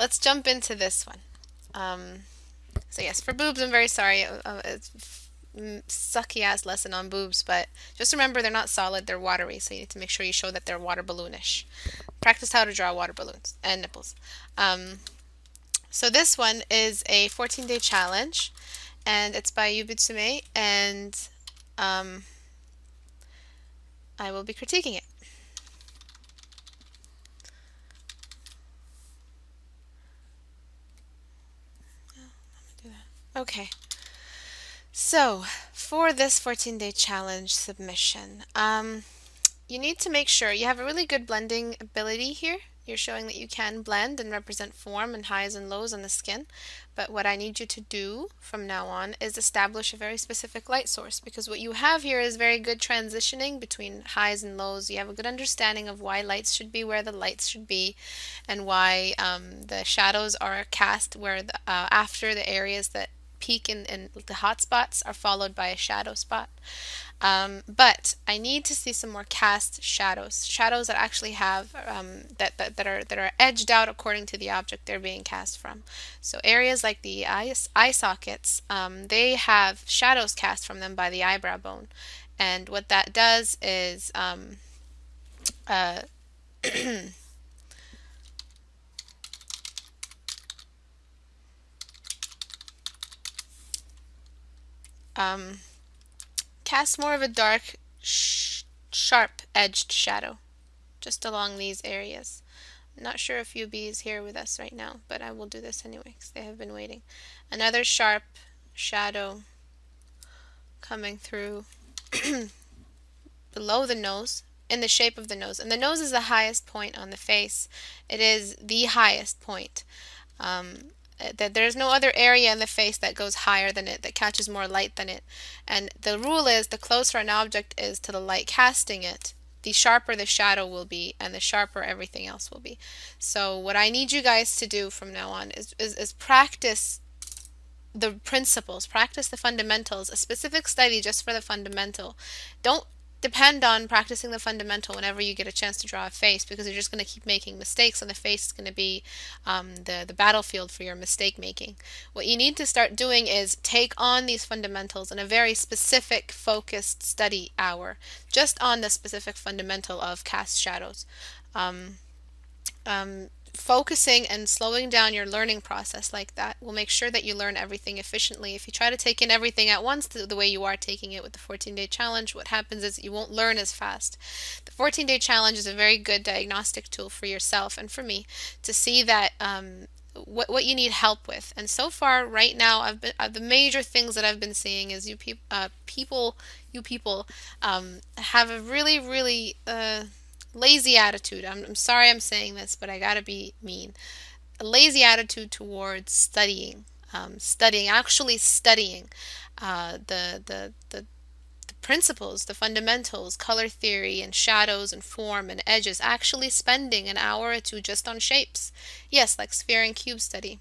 let's jump into this one. So yes, for boobs, I'm very sorry. It's sucky ass lesson on boobs, but just remember they're not solid, they're watery, so you need to make sure you show that they're water balloonish. Practice how to draw water balloons and nipples. Um, so this one is a 14-day challenge, and it's by Yubitsume, and um, I will be critiquing it. Okay, so for this 14-day challenge submission, you need to make sure you have a really good blending ability here. You're showing that you can blend and represent form and highs and lows on the skin. But what I need you to do from now on is establish a very specific light source, because what you have here is very good transitioning between highs and lows. You have a good understanding of why lights should be where the lights should be, and why the shadows are cast where after the areas that peak in the hot spots are followed by a shadow spot. But I need to see some more cast shadows, shadows that actually have that are edged out according to the object they're being cast from. So areas like the eye sockets, they have shadows cast from them by the eyebrow bone, and what that does is uh, um, cast more of a dark, sharp edged shadow just along these areas. I'm not sure if UB is here with us right now, but I will do this anyway because they have been waiting. Another sharp shadow coming through below the nose, in the shape of the nose. And the nose is the highest point on the face. It is the highest point. That there's no other area in the face that goes higher than it, that catches more light than it. And the rule is the closer an object is to the light casting it, the sharper the shadow will be, and the sharper everything else will be. So what I need you guys to do from now on is practice the principles, practice the fundamentals, a specific study just for the fundamental. Don't depend on practicing the fundamental whenever you get a chance to draw a face, because you're just going to keep making mistakes, and the face is going to be the battlefield for your mistake making. What you need to start doing is take on these fundamentals in a very specific, focused study hour, just on the specific fundamental of cast shadows. Um, Focusing and slowing down your learning process like that will make sure that you learn everything efficiently. If you try to take in everything at once the way you are taking it with the 14-day challenge, what happens is you won't learn as fast. The 14-day challenge is a very good diagnostic tool for yourself and for me to see that what you need help with. And so far, right now, the major things that I've been seeing is you people have a really lazy attitude. I'm sorry I'm saying this, but I gotta be mean. A lazy attitude towards actually studying the principles, the fundamentals, color theory, and shadows and form and edges. Actually spending an hour or two just on shapes. Yes, like sphere and cube study.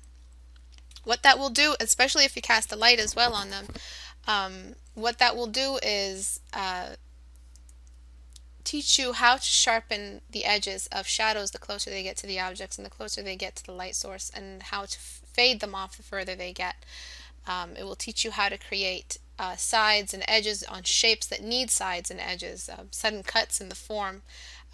What that will do, especially if you cast a light as well on them, what that will do is teach you how to sharpen the edges of shadows the closer they get to the objects and the closer they get to the light source, and how to fade them off the further they get. It will teach you how to create sides and edges on shapes that need sides and edges, sudden cuts in the form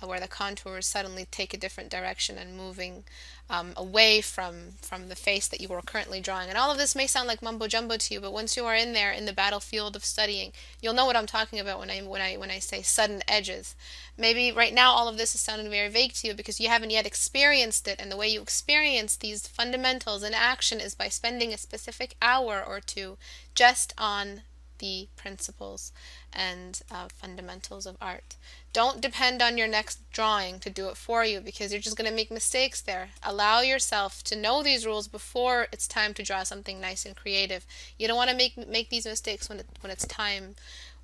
where the contours suddenly take a different direction and moving away from the face that you are currently drawing. And all of this may sound like mumbo jumbo to you, but once you are in there in the battlefield of studying, you'll know what I'm talking about when I say sudden edges. Maybe right now all of this is sounding very vague to you because you haven't yet experienced it, and the way you experience these fundamentals in action is by spending a specific hour or two just on the principles and fundamentals of art. Don't depend on your next drawing to do it for you, because you're just going to make mistakes there. Allow yourself to know these rules before it's time to draw something nice and creative. You don't want to make these mistakes when it's time,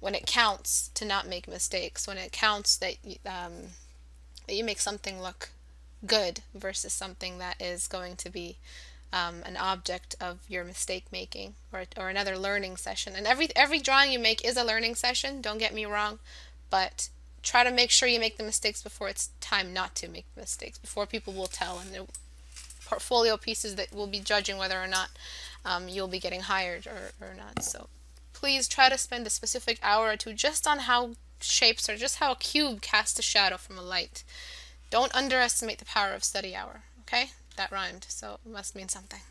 when it counts to not make mistakes, when it counts that you make something look good versus something that is going to be an object of your mistake making, or another learning session. And every drawing you make is a learning session, don't get me wrong, but try to make sure you make the mistakes before it's time not to make mistakes, before people will tell and portfolio pieces that will be judging whether or not you'll be getting hired or not. So please try to spend a specific hour or two just on how shapes or just how a cube casts a shadow from a light. Don't underestimate the power of study hour. Okay, that rhymed, so it must mean something.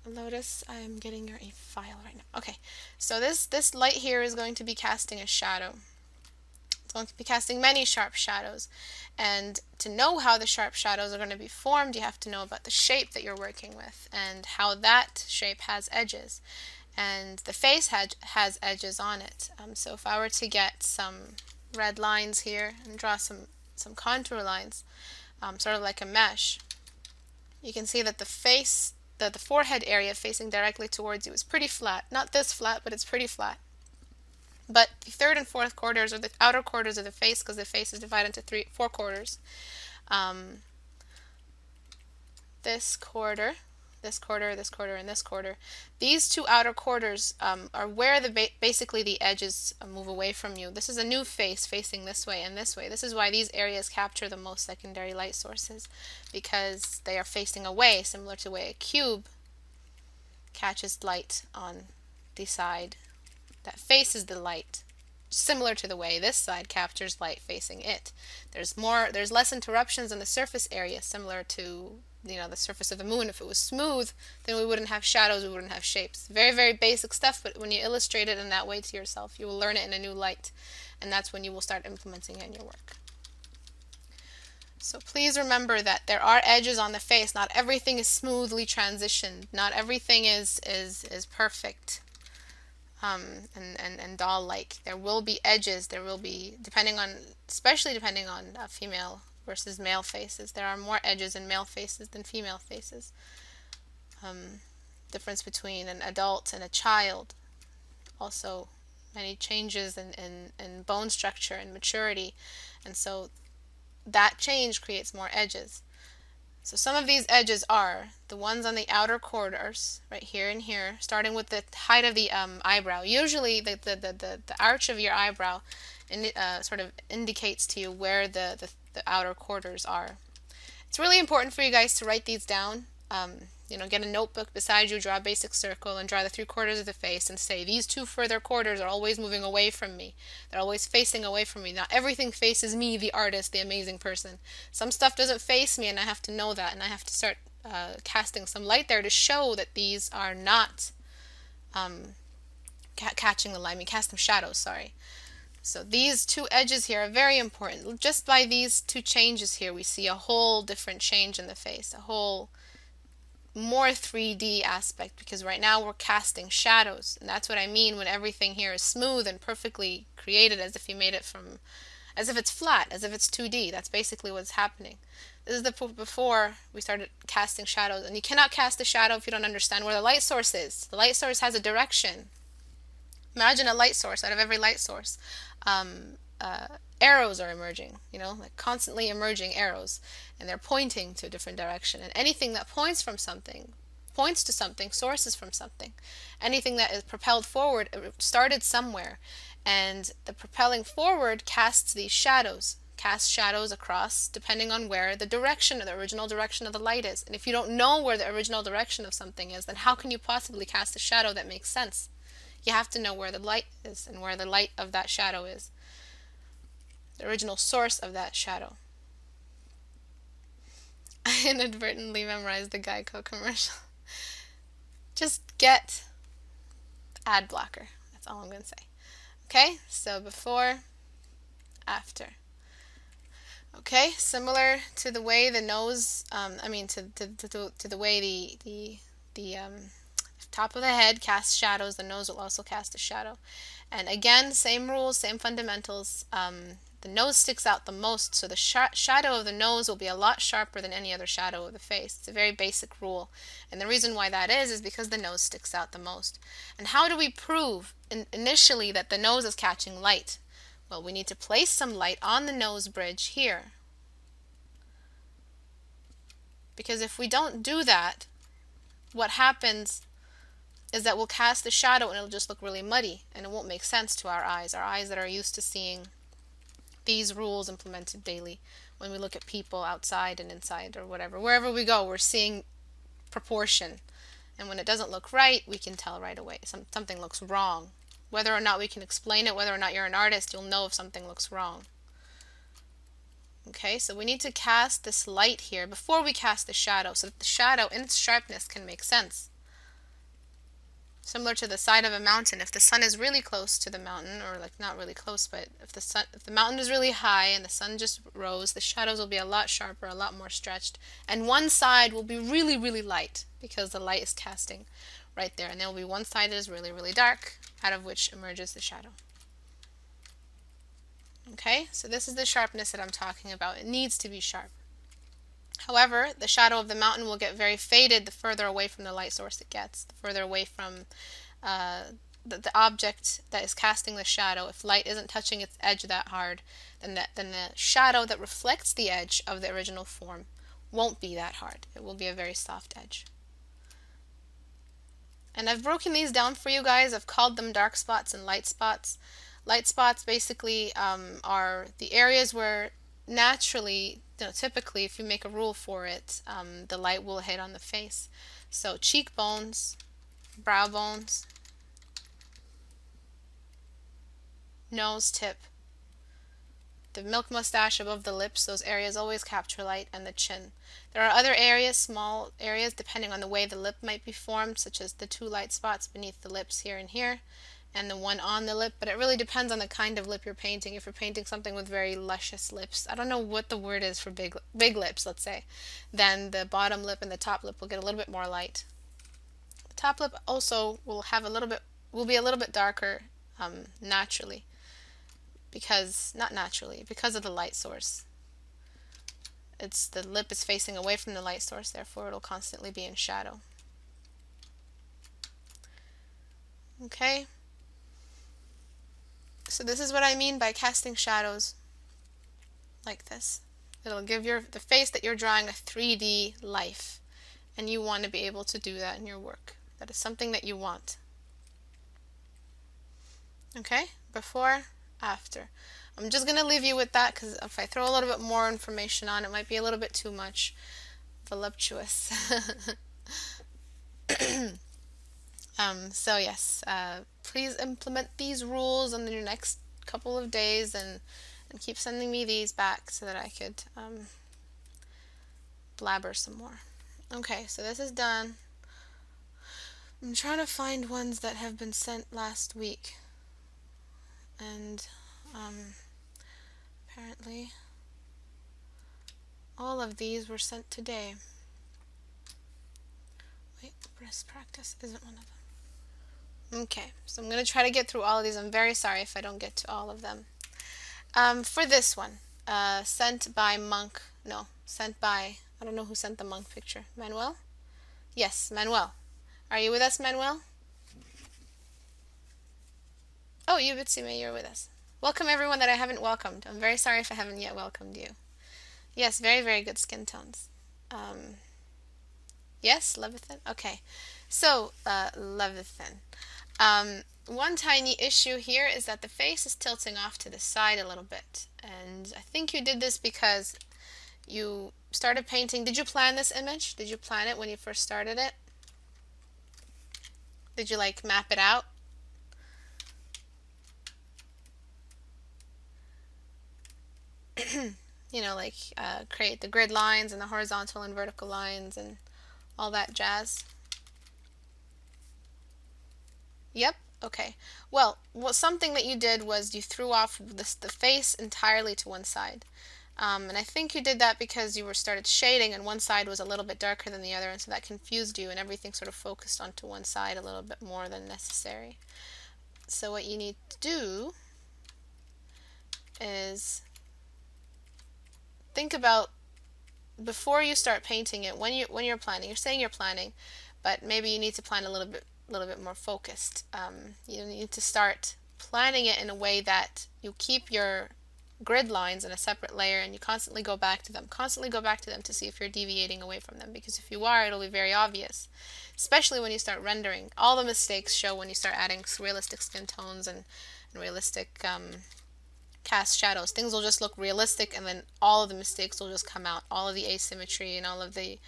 Lotus, I'm getting your a file right now. Okay, so this light here is going to be casting a shadow. It's going to be casting many sharp shadows, and to know how the sharp shadows are going to be formed, you have to know about the shape that you're working with and how that shape has edges, and the face has edges on it. So if I were to get some red lines here and draw some contour lines, sort of like a mesh, you can see that the face, the forehead area facing directly towards you is pretty flat. Not this flat, but it's pretty flat. But the third and fourth quarters, or the outer quarters of the face, because the face is divided into four quarters, this quarter, this quarter, this quarter, and this quarter. These two outer quarters are where basically the edges move away from you. This is a new face facing this way and this way. This is why these areas capture the most secondary light sources, because they are facing away, similar to the way a cube catches light on the side that faces the light, similar to the way this side captures light facing it. There's less interruptions in the surface area, similar to the surface of the moon. If it was smooth, then we wouldn't have shadows, we wouldn't have shapes. Very, very basic stuff, but when you illustrate it in that way to yourself, you will learn it in a new light, and that's when you will start implementing it in your work. So please remember that there are edges on the face. Not everything is smoothly transitioned. Not everything is perfect and doll-like. There will be edges. There will be, especially depending on female versus male faces. There are more edges in male faces than female faces. Difference between an adult and a child. Also, many changes in bone structure and maturity. And so that change creates more edges. So some of these edges are the ones on the outer corners, right here and here, starting with the height of the eyebrow. Usually the arch of your eyebrow sort of indicates to you where the outer quarters are. It's really important for you guys to write these down. Get a notebook beside you, draw a basic circle, and draw the 3/4 of the face and say, these two further quarters are always moving away from me. They're always facing away from me. Not everything faces me, the artist, the amazing person. Some stuff doesn't face me, and I have to know that, and I have to start casting some light there to show that these are not catching the light. I mean, cast some shadows, sorry. So these two edges here are very important. Just by these two changes here, we see a whole different change in the face, a whole more 3D aspect, because right now we're casting shadows, and that's what I mean when everything here is smooth and perfectly created, as if you made it as if it's flat, as if it's 2D. That's basically what's happening. This is before we started casting shadows, and you cannot cast a shadow if you don't understand where the light source is. The light source has a direction. Imagine a light source. Out of every light source, arrows are emerging, like constantly emerging arrows, and they're pointing to a different direction. And anything that points to something, sources from something. Anything that is propelled forward, it started somewhere, and the propelling forward casts these shadows. Casts shadows across depending on where the original direction of the light is. And if you don't know where the original direction of something is, then how can you possibly cast a shadow that makes sense? You have to know where the light is and where the light of that shadow is. The original source of that shadow. I inadvertently memorized the Geico commercial. Just get ad blocker. That's all I'm going to say. Okay, so before, after. Okay, similar to the way the nose, to the way the top of the head casts shadows, the nose will also cast a shadow. And again, same rules, same fundamentals. The nose sticks out the most, so the shadow of the nose will be a lot sharper than any other shadow of the face. It's a very basic rule. And the reason why that is because the nose sticks out the most. And how do we prove initially that the nose is catching light? Well, we need to place some light on the nose bridge here. Because if we don't do that, what happens is that we'll cast the shadow and it'll just look really muddy, and it won't make sense to our eyes that are used to seeing these rules implemented daily. When we look at people outside and inside or whatever, wherever we go, we're seeing proportion. And when it doesn't look right, we can tell right away. Something looks wrong. Whether or not we can explain it, whether or not you're an artist, you'll know if something looks wrong. Okay, so we need to cast this light here before we cast the shadow, so that the shadow in its sharpness can make sense. Similar to the side of a mountain, if the sun is really close to the mountain, or like not really close, but if the mountain is really high and the sun just rose, the shadows will be a lot sharper, a lot more stretched, and one side will be really, really light because the light is casting right there, and there will be one side that is really, really dark, out of which emerges the shadow. Okay, so this is the sharpness that I'm talking about. It needs to be sharp. However, the shadow of the mountain will get very faded the further away from the light source it gets, the further away from the object that is casting the shadow. If light isn't touching its edge that hard, then the shadow that reflects the edge of the original form won't be that hard. It will be a very soft edge. And I've broken these down for you guys. I've called them dark spots and light spots. Light spots basically are the areas where naturally, typically if you make a rule for it, the light will hit on the face. So cheekbones, brow bones, nose tip, the milk mustache above the lips, those areas always capture light, and the chin. There are other areas, small areas, depending on the way the lip might be formed, such as the 2 light spots beneath the lips here and here, and the one on the lip, but it really depends on the kind of lip you're painting. If you're painting something with very luscious lips, I don't know what the word is for big lips, let's say, then the bottom lip and the top lip will get a little bit more light. The top lip also will be a little bit darker naturally, because of the light source. The lip is facing away from the light source, therefore it'll constantly be in shadow. Okay. So this is what I mean by casting shadows like this. It'll give the face that you're drawing a 3D life, and you want to be able to do that in your work. That is something that you want. Okay, before, after. I'm just going to leave you with that, because if I throw a little bit more information on, it might be a little bit too much voluptuous. So yes, please implement these rules in your next couple of days, and keep sending me these back so that I could blabber some more. Okay, so this is done. I'm trying to find ones that have been sent last week, and apparently all of these were sent today. Wait, breast practice isn't one of them. Okay, so I'm going to try to get through all of these. I'm very sorry if I don't get to all of them. For this one, sent by, I don't know who sent the monk picture. Manuel? Yes, Manuel. Are you with us, Manuel? Oh, you Bitsime, you're with us. Welcome everyone that I haven't welcomed. I'm very sorry if I haven't yet welcomed you. Yes, very, very good skin tones. Yes, Levithan? Okay. So, Levithan. One tiny issue here is that the face is tilting off to the side a little bit. And I think you did this because you started painting. Did you plan this image? Did you plan it when you first started it? Did you like map it out? Create the grid lines and the horizontal and vertical lines and all that jazz. Yep. Okay. Well, something that you did was you threw off the face entirely to one side. And I think you did that because you started shading and one side was a little bit darker than the other, and so that confused you and everything sort of focused onto one side a little bit more than necessary. So what you need to do is think about, before you start painting it, when you're planning, you're saying you're planning, but maybe you need to plan a little bit more focused. You need to start planning it in a way that you keep your grid lines in a separate layer and you constantly go back to them to see if you're deviating away from them, because if you are, it'll be very obvious, especially when you start rendering. All the mistakes show when you start adding realistic skin tones and realistic cast shadows. Things will just look realistic, and then all of the mistakes will just come out. All of the asymmetry and all of the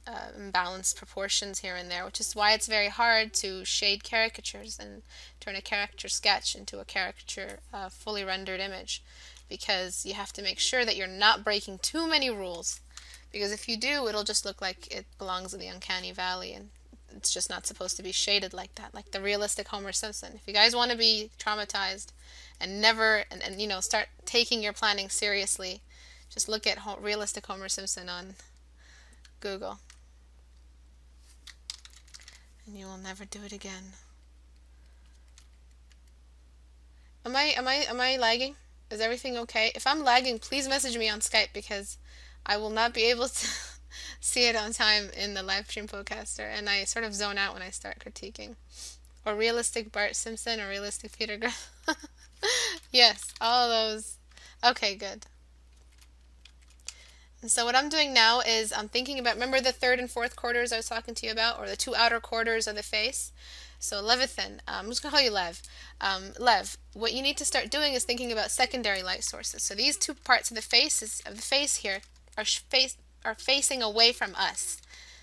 imbalanced proportions here and there, which is why it's very hard to shade caricatures and turn a caricature sketch into a caricature fully rendered image, because you have to make sure that you're not breaking too many rules, because if you do, it'll just look like it belongs in the uncanny valley, and it's just not supposed to be shaded like that, like the realistic Homer Simpson. If you guys want to be traumatized and never and you know, start taking your planning seriously, just look at realistic Homer Simpson on Google, and you will never do it again. Am I lagging? Is everything okay? If I'm lagging, please message me on Skype, because I will not be able to see it on time in the live stream podcaster, and I sort of zone out when I start critiquing. Or realistic Bart Simpson, or realistic Peter Griffin. Yes, all of those. Okay, good. And so what I'm doing now is I'm thinking about, remember the third and fourth quarters I was talking to you about, or the two outer quarters of the face? So Levithan, I'm just going to call you Lev. Lev, what you need to start doing is thinking about secondary light sources. So these two parts of the face here are facing away from us.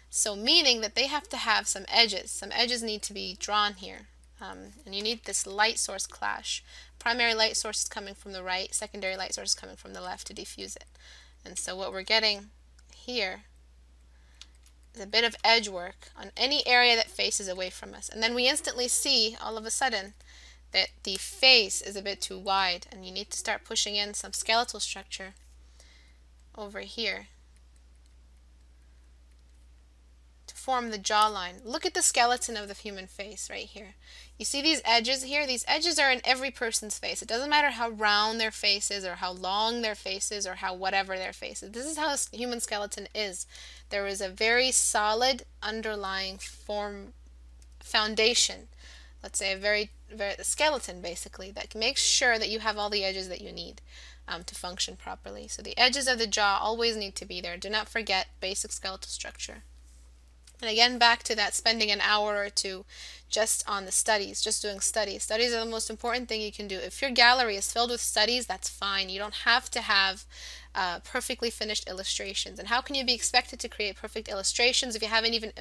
So meaning that they have to have some edges. Some edges need to be drawn here. And you need this light source clash. Primary light source is coming from the right, secondary light source is coming from the left to diffuse it. And so what we're getting here is a bit of edge work on any area that faces away from us. And then we instantly see, all of a sudden, that the face is a bit too wide, and you need to start pushing in some skeletal structure over here to form the jawline. Look at the skeleton of the human face right here. You see these edges here? These edges are in every person's face. It doesn't matter how round their face is, or how long their face is, or how whatever their face is. This is how a human skeleton is. There is a very solid underlying foundation. Let's say a very skeleton, basically, that makes sure that you have all the edges that you need to function properly. So the edges of the jaw always need to be there. Do not forget basic skeletal structure. And again, back to that spending an hour or two just on the studies, just doing studies. Studies are the most important thing you can do. If your gallery is filled with studies, that's fine. You don't have to have perfectly finished illustrations. And how can you be expected to create perfect illustrations if you haven't even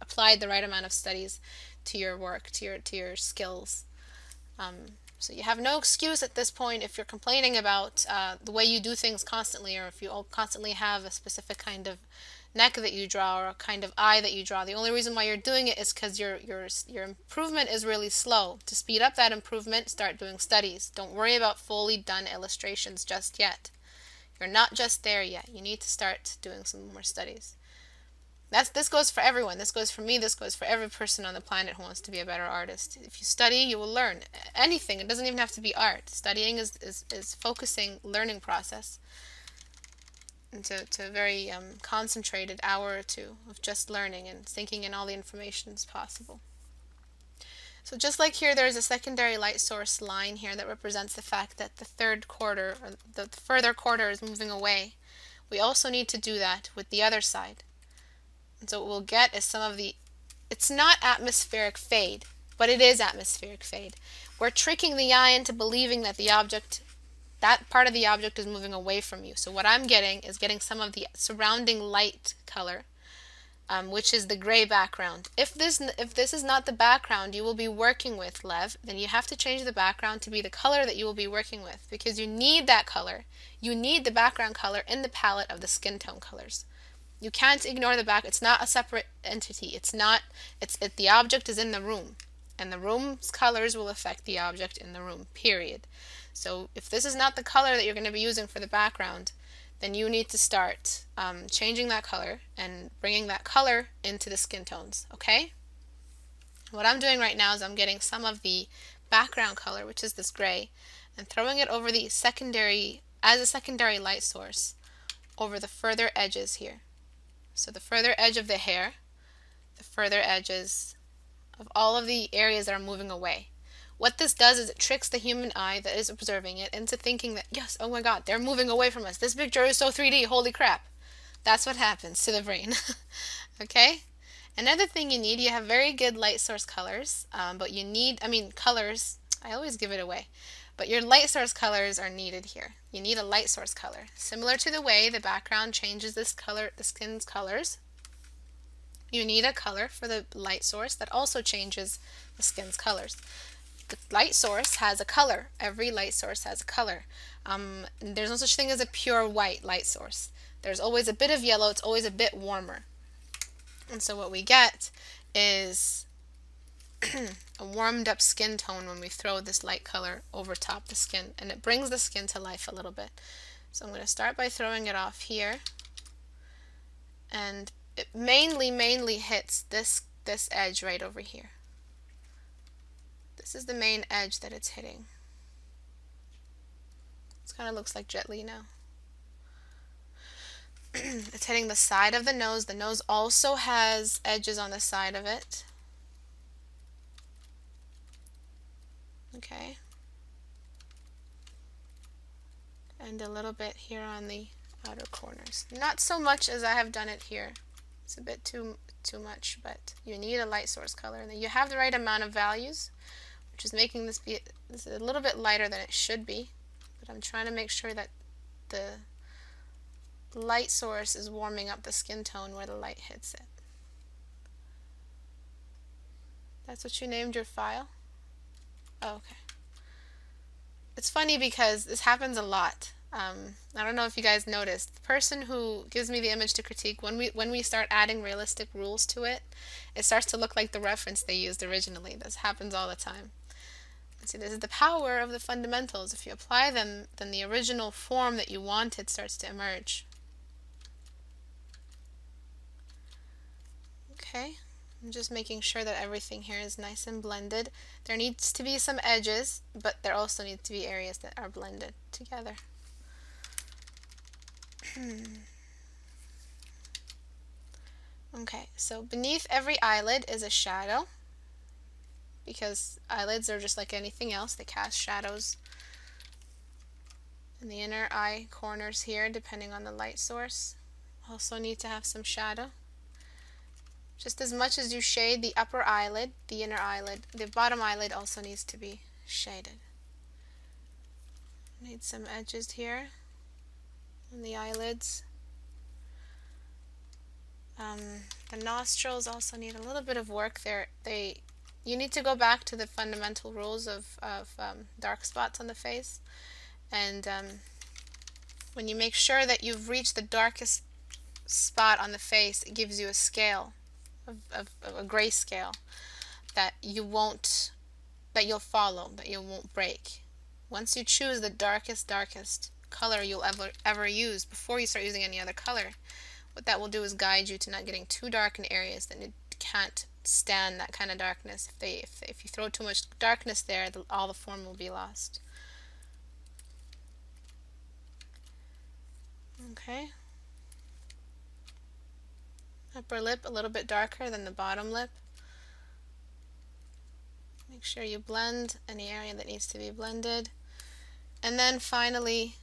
applied the right amount of studies to your work, to your skills? So you have no excuse at this point if you're complaining about the way you do things constantly, or if you constantly have a specific kind of neck that you draw or a kind of eye that you draw. The only reason why you're doing it is because your improvement is really slow. To speed up that improvement, start doing studies. Don't worry about fully done illustrations just yet. You're not just there yet. You need to start doing some more studies. This goes for everyone. This goes for me. This goes for every person on the planet who wants to be a better artist. If you study, you will learn. Anything. It doesn't even have to be art. Studying is focusing learning process into a very concentrated hour or two of just learning and thinking in all the information as possible. So just like here, there's a secondary light source line here that represents the fact that the third quarter, or the further quarter, is moving away. We also need to do that with the other side. And so what we'll get is some of the, it's not atmospheric fade, but it is atmospheric fade. We're tricking the eye into believing that the object, that part of the object, is moving away from you. So what I'm getting is some of the surrounding light color, which is the gray background. If this is not the background you will be working with, Lev, then you have to change the background to be the color that you will be working with, because you need that color. You need the background color in the palette of the skin tone colors. You can't ignore the back. It's not a separate entity. The object is in the room, and the room's colors will affect the object in the room, period. So if this is not the color that you're going to be using for the background, then you need to start changing that color and bringing that color into the skin tones, okay? What I'm doing right now is I'm getting some of the background color, which is this gray, and throwing it over the secondary, as a secondary light source, over the further edges here. So the further edge of the hair, the further edges of all of the areas that are moving away. What this does is it tricks the human eye that is observing it into thinking that, yes, oh my God, they're moving away from us. This picture is so 3D, holy crap. That's what happens to the brain. Okay? Another thing you have very good light source colors, but you need, colors, I always give it away. But your light source colors are needed here. You need a light source color. Similar to the way the background changes this color, the skin's colors, you need a color for the light source that also changes the skin's colors. The light source has a color. Every light source has a color. There's no such thing as a pure white light source. There's always a bit of yellow. It's always a bit warmer. And so what we get is a warmed up skin tone when we throw this light color over top the skin, and it brings the skin to life a little bit. So I'm going to start by throwing it off here, and it mainly hits this edge right over here. This is the main edge that it's hitting. It kind of looks like Jet Li now. It's hitting the side of the nose. The nose also has edges on the side of it. Okay. And a little bit here on the outer corners. Not so much as I have done it here. It's a bit too much, but you need a light source color. And then you have the right amount of values, which is making this a little bit lighter than it should be. But I'm trying to make sure that the light source is warming up the skin tone where the light hits it. That's what you named your file? Oh, okay. It's funny because this happens a lot. I don't know if you guys noticed. The person who gives me the image to critique, when we start adding realistic rules to it, it starts to look like the reference they used originally. This happens all the time. See, this is the power of the fundamentals. If you apply them, then the original form that you wanted starts to emerge. Okay. I'm just making sure that everything here is nice and blended. There needs to be some edges, but there also needs to be areas that are blended together. Okay, so beneath every eyelid is a shadow, because eyelids are just like anything else. They cast shadows in the inner eye corners here, depending on the light source. Also need to have some shadow. Just as much as you shade the upper eyelid, the inner eyelid, the bottom eyelid also needs to be shaded. Need some edges here on the eyelids. The nostrils also need a little bit of work there. You need to go back to the fundamental rules of dark spots on the face, and when you make sure that you've reached the darkest spot on the face, it gives you a scale. Of a gray scale that you'll follow, that you won't break. Once you choose the darkest color you'll ever use before you start using any other color, what that will do is guide you to not getting too dark in areas that it can't stand that kind of darkness. If you throw too much darkness there, all the form will be lost. Okay. Upper lip a little bit darker than the bottom lip. Make sure you blend any area that needs to be blended. And then finally,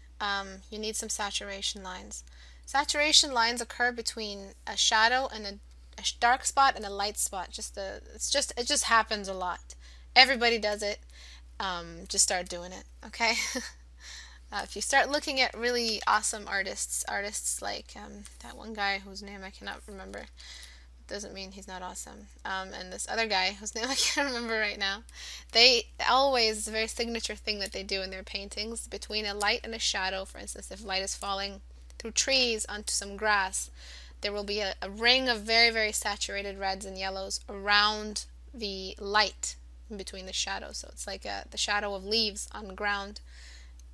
you need some saturation lines. Saturation lines occur between a shadow and a dark spot and a light spot. It just happens a lot. Everybody does it. Just start doing it, okay? If you start looking at really awesome artists like that one guy whose name I cannot remember, doesn't mean he's not awesome, and this other guy whose name I can't remember right now, they always, it's a very signature thing that they do in their paintings, between a light and a shadow. For instance, if light is falling through trees onto some grass, there will be a ring of very saturated reds and yellows around the light in between the shadows. So it's like the shadow of leaves on the ground.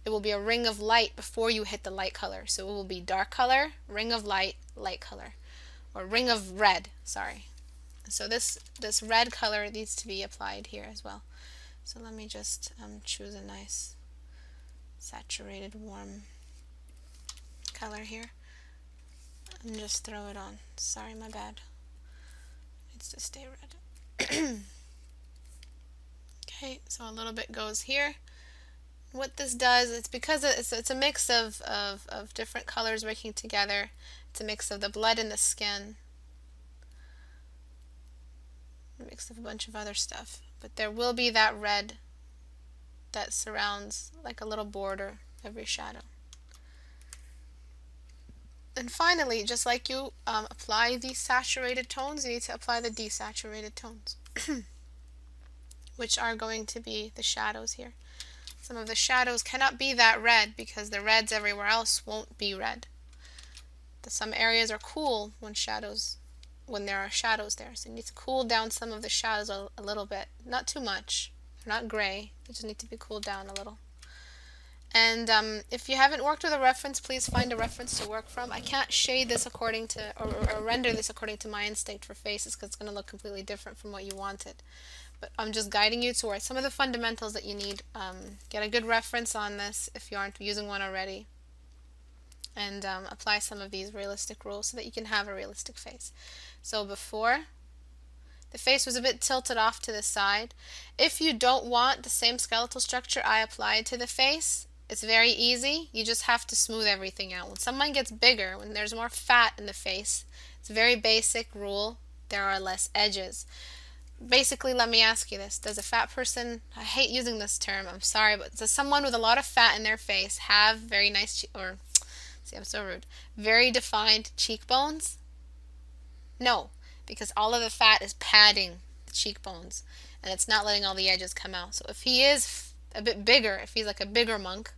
It will be a ring of light before you hit the light color. So it will be dark color, ring of light, light color. Or ring of red, sorry. So this red color needs to be applied here as well. So let me just choose a nice saturated warm color here and just throw it on. Sorry, my bad. It needs to stay red. Okay, so a little bit goes here. What this does, it's because it's a mix of different colors working together. It's a mix of the blood and the skin, a mix of a bunch of other stuff. But there will be that red that surrounds, like a little border, every shadow. And finally, just like you apply the saturated tones, you need to apply the desaturated tones, which are going to be the shadows here. Some of the shadows cannot be that red because the reds everywhere else won't be red. Some areas are cool when there are shadows there. So you need to cool down some of the shadows a little bit. Not too much. They're not gray. They just need to be cooled down a little. And if you haven't worked with a reference, please find a reference to work from. I can't shade this according to, or render this according to my instinct for faces because it's going to look completely different from what you wanted. But I'm just guiding you towards some of the fundamentals that you need. Get a good reference on this if you aren't using one already. And apply some of these realistic rules so that you can have a realistic face. So before, the face was a bit tilted off to the side. If you don't want the same skeletal structure I applied to the face, it's very easy. You just have to smooth everything out. When someone gets bigger, when there's more fat in the face, it's a very basic rule. There are less edges. Basically, let me ask you this. Does a fat person, I hate using this term, I'm sorry, but does someone with a lot of fat in their face have very nice, see, I'm so rude, very defined cheekbones? No, because all of the fat is padding the cheekbones, and it's not letting all the edges come out. So if he is a bit bigger, if he's like a bigger monk,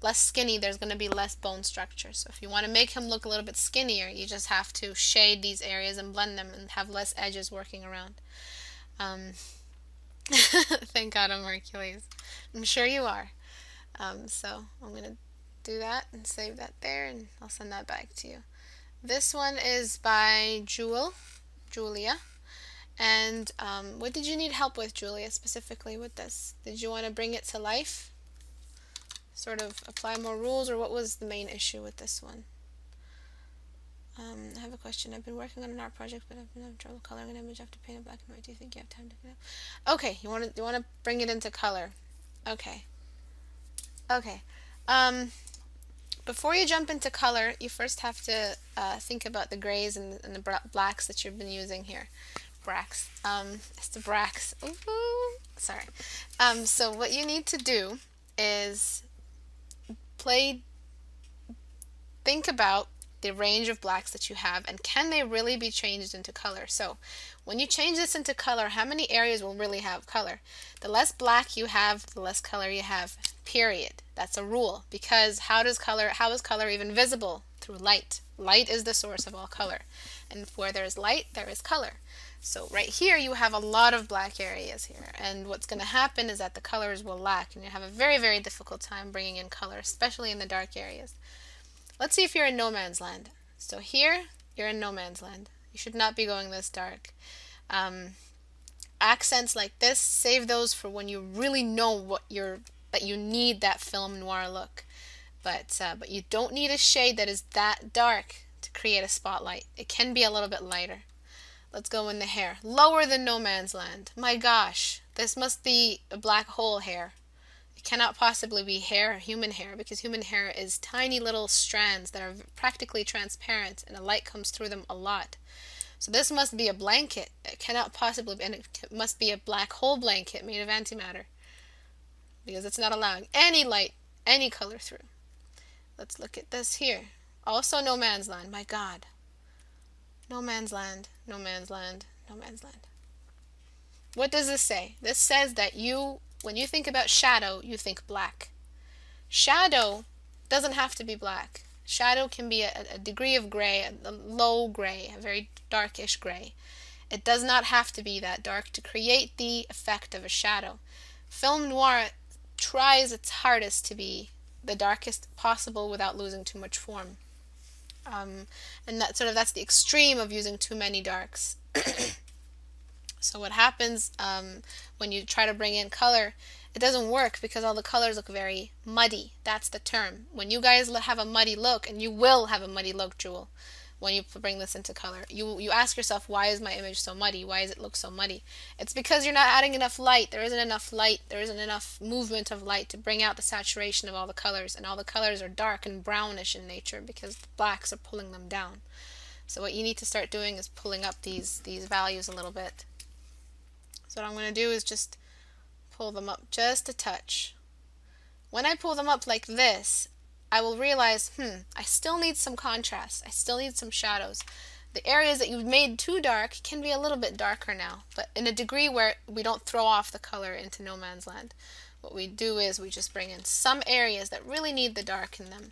less skinny, there's going to be less bone structure. So if you want to make him look a little bit skinnier, you just have to shade these areas and blend them and have less edges working around. Thank God I'm Hercules. I'm sure you are. So I'm going to do that and save that there, and I'll send that back to you. This one is by Julia. And what did you need help with, Julia, specifically with this? Did you want to bring it to life? Sort of apply more rules, or what was the main issue with this one? I have a question. I've been working on an art project, but I've been having trouble coloring an image after painting black and white. Do you think you have time to do that? Okay, you want to bring it into color. Okay. Before you jump into color, you first have to think about the grays and the blacks that you've been using here. Istebraks. Sorry. So what you need to do is think about the range of blacks that you have, and can they really be changed into color? So when you change this into color, how many areas will really have color? The less black you have, the less color you have, period. That's a rule, because how is color even visible? Through light. Light is the source of all color, and where there is light, there is color. So right here you have a lot of black areas here, and what's going to happen is that the colors will lack, and you have a very, very difficult time bringing in color, especially in the dark areas. Let's see if you're in no man's land. So here, you're in no man's land. You should not be going this dark. Accents like this, save those for when you really know that you need that film noir look. But you don't need a shade that is that dark to create a spotlight. It can be a little bit lighter. Let's go in the hair. Lower than no man's land. My gosh, this must be a black hole hair. It cannot possibly be human hair, because human hair is tiny little strands that are practically transparent, and the light comes through them a lot. So this must be a blanket. It cannot possibly be, and it must be a black hole blanket made of antimatter, because it's not allowing any light, any color through. Let's look at this here. Also no man's land. My God. No man's land, no man's land, no man's land. What does this say? This says that when you think about shadow, you think black. Shadow doesn't have to be black. Shadow can be a degree of gray, a low gray, a very darkish gray. It does not have to be that dark to create the effect of a shadow. Film noir tries its hardest to be the darkest possible without losing too much form. And that's the extreme of using too many darks. So what happens when you try to bring in color, it doesn't work because all the colors look very muddy. That's the term. When you guys have a muddy look, and you will have a muddy look, Jewel, when you bring this into color, you ask yourself, why is my image so muddy? Why does it look so muddy? It's because you're not adding enough light. There isn't enough light. There isn't enough movement of light to bring out the saturation of all the colors, and all the colors are dark and brownish in nature because the blacks are pulling them down. So what you need to start doing is pulling up these values a little bit. So what I'm going to do is just pull them up just a touch. When I pull them up like this, I will realize, I still need some contrast. I still need some shadows. The areas that you made too dark can be a little bit darker now, but in a degree where we don't throw off the color into no man's land. What we do is we just bring in some areas that really need the dark in them.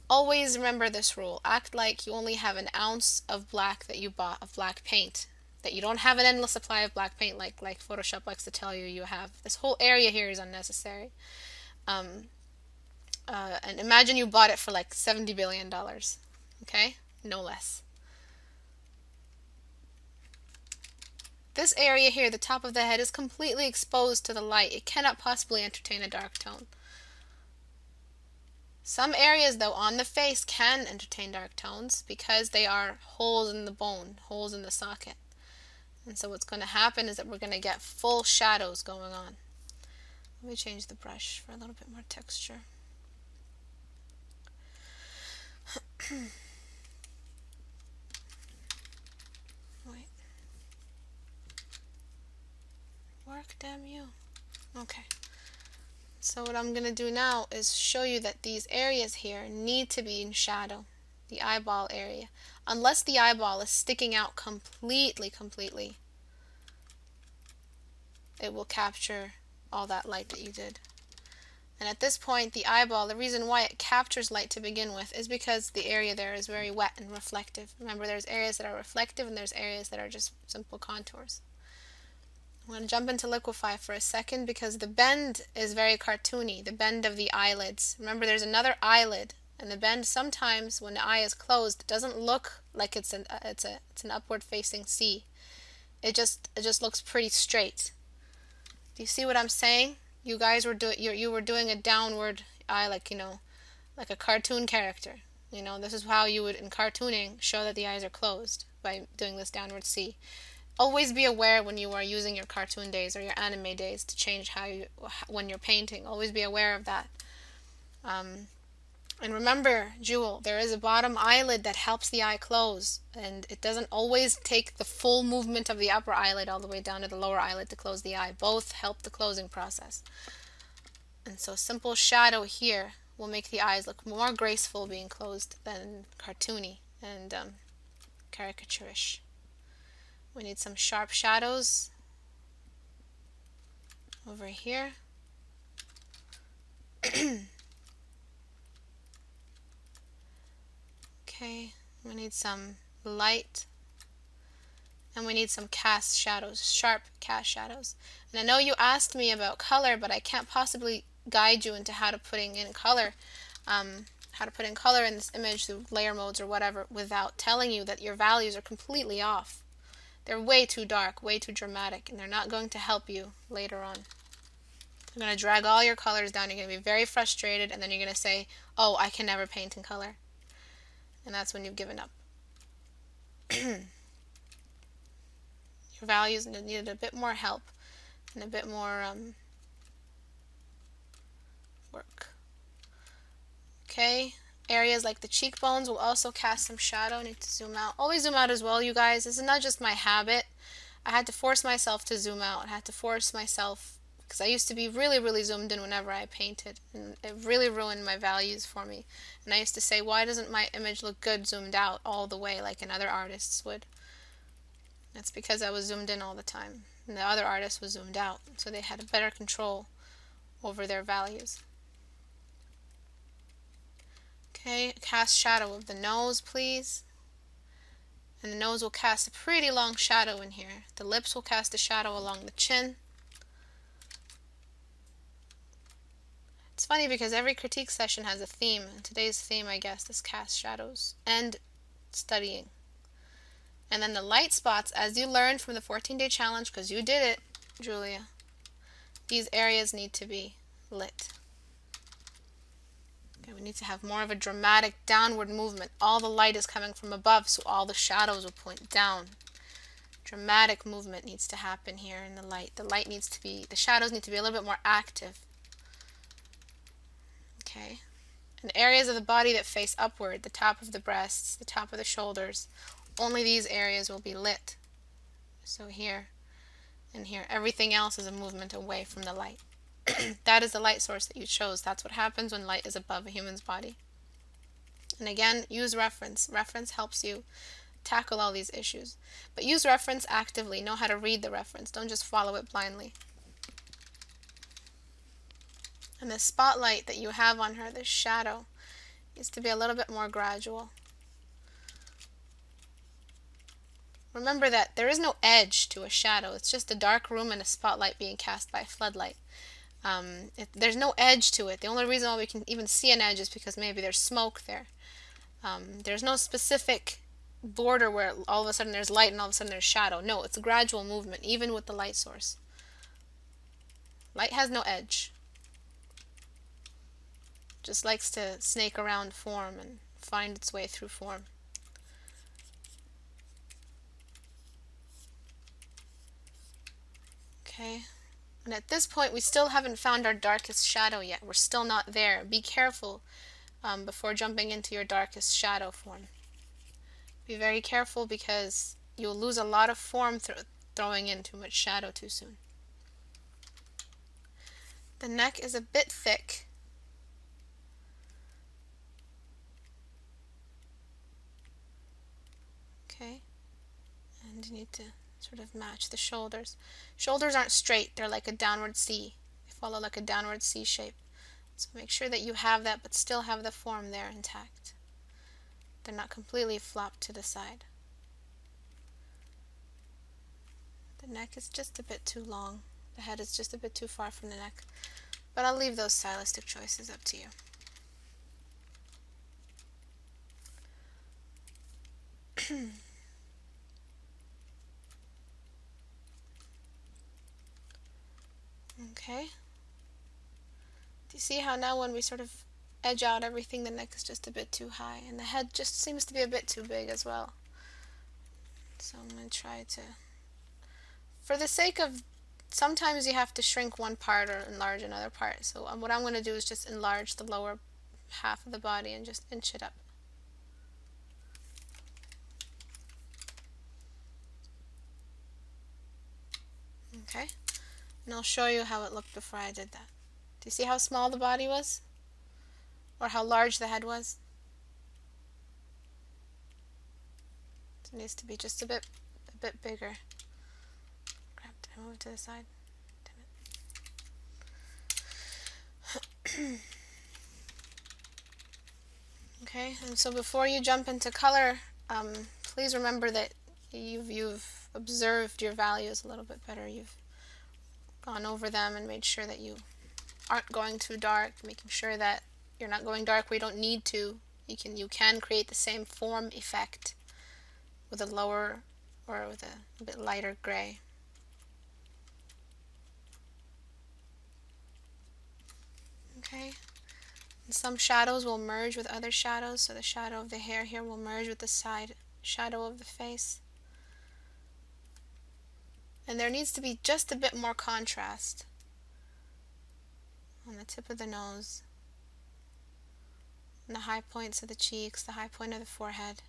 Always remember this rule. Act like you only have an ounce of black that you bought, of black paint. That you don't have an endless supply of black paint like Photoshop likes to tell you you have. This whole area here is unnecessary. And imagine you bought it for like $70 billion. Okay? No less. This area here, the top of the head, is completely exposed to the light. It cannot possibly entertain a dark tone. Some areas, though, on the face can entertain dark tones because they are holes in the bone, holes in the socket. And so what's going to happen is that we're going to get full shadows going on. Let me change the brush for a little bit more texture. Wait. Work, damn you. Okay. So what I'm going to do now is show you that these areas here need to be in shadow. The eyeball area. Unless the eyeball is sticking out completely, it will capture all that light that you did. And at this point, the eyeball, the reason why it captures light to begin with is because the area there is very wet and reflective. Remember, there's areas that are reflective and there's areas that are just simple contours. I'm going to jump into liquify for a second because the bend is very cartoony, the bend of the eyelids. Remember, there's another eyelid, and the bend sometimes when the eye is closed it doesn't look like it's an upward facing C. It just looks pretty straight. Do you see what I'm saying? You guys were you were doing a downward eye, like a cartoon character. This is how you would in cartooning show that the eyes are closed, by doing this downward C. Always be aware when you are using your cartoon days or your anime days to change when you're painting. Always be aware of that. And remember, Jewel, there is a bottom eyelid that helps the eye close, and it doesn't always take the full movement of the upper eyelid all the way down to the lower eyelid to close the eye. Both help the closing process. And so simple shadow here will make the eyes look more graceful being closed than cartoony and caricaturish. We need some sharp shadows over here. Okay, we need some light, and we need some cast shadows, sharp cast shadows. And I know you asked me about color, but I can't possibly guide you into how to put in color in this image through layer modes or whatever without telling you that your values are completely off. They're way too dark, way too dramatic, and they're not going to help you later on. You're going to drag all your colors down, you're going to be very frustrated, and then you're going to say, oh, I can never paint in color. And that's when you've given up. Your values needed a bit more help and a bit more work. Okay, areas like the cheekbones will also cast some shadow. I need to zoom out. Always zoom out as well, you guys. This is not just my habit. I had to force myself to zoom out. I had to force myself because I used to be really zoomed in whenever I painted, and it really ruined my values for me. And I used to say, why doesn't my image look good zoomed out all the way like another artist's would? That's because I was zoomed in all the time, and the other artist was zoomed out, so they had a better control over their values. Okay, cast shadow of the nose, please. And the nose will cast a pretty long shadow in here. The lips will cast a shadow along the chin. It's funny because every critique session has a theme, and today's theme, I guess, is cast shadows and studying. And then the light spots, as you learned from the 14-day challenge, because you did it, Julia, these areas need to be lit. Okay, we need to have more of a dramatic downward movement. All the light is coming from above, so all the shadows will point down. Dramatic movement needs to happen here in the light. The shadows need to be a little bit more active. Okay. And areas of the body that face upward, the top of the breasts, the top of the shoulders, only these areas will be lit. So here and here. Everything else is a movement away from the light. That is the light source that you chose. That's what happens when light is above a human's body. And again, use reference. Reference helps you tackle all these issues. But use reference actively. Know how to read the reference. Don't just follow it blindly. And the spotlight that you have on her, this shadow, needs to be a little bit more gradual. Remember that there is no edge to a shadow. It's just a dark room and a spotlight being cast by a floodlight. There's no edge to it. The only reason why we can even see an edge is because maybe there's smoke there. There's no specific border where all of a sudden there's light and all of a sudden there's shadow. No, it's a gradual movement, even with the light source. Light has no edge. Just likes to snake around form and find its way through form. Okay, and at this point we still haven't found our darkest shadow yet. We're still not there. Be careful before jumping into your darkest shadow form. Be very careful because you'll lose a lot of form throwing in too much shadow too soon. The neck is a bit thick. Okay, and you need to sort of match the shoulders. Shoulders aren't straight, they're like a downward C. They follow like a downward C shape. So make sure that you have that but still have the form there intact. They're not completely flopped to the side. The neck is just a bit too long. The head is just a bit too far from the neck. But I'll leave those stylistic choices up to you. Okay. Do you see how now when we sort of edge out everything, the neck is just a bit too high, and the head just seems to be a bit too big as well. So I'm going to try to, for the sake of, sometimes you have to shrink one part or enlarge another part. So what I'm going to do is just enlarge the lower half of the body and just inch it up. Okay, and I'll show you how it looked before I did that. Do you see how small the body was? Or how large the head was? It needs to be just a bit bigger. Crap, did I move to the side? Damn it. Okay, and so before you jump into color, please remember that you've observed your values a little bit better. You've gone over them and made sure that you aren't going too dark, making sure that you're not going dark where you don't need to. You can create the same form effect with a lower or with a bit lighter gray. Okay, and some shadows will merge with other shadows, so the shadow of the hair here will merge with the side shadow of the face. And there needs to be just a bit more contrast on the tip of the nose, and the high points of the cheeks, the high point of the forehead,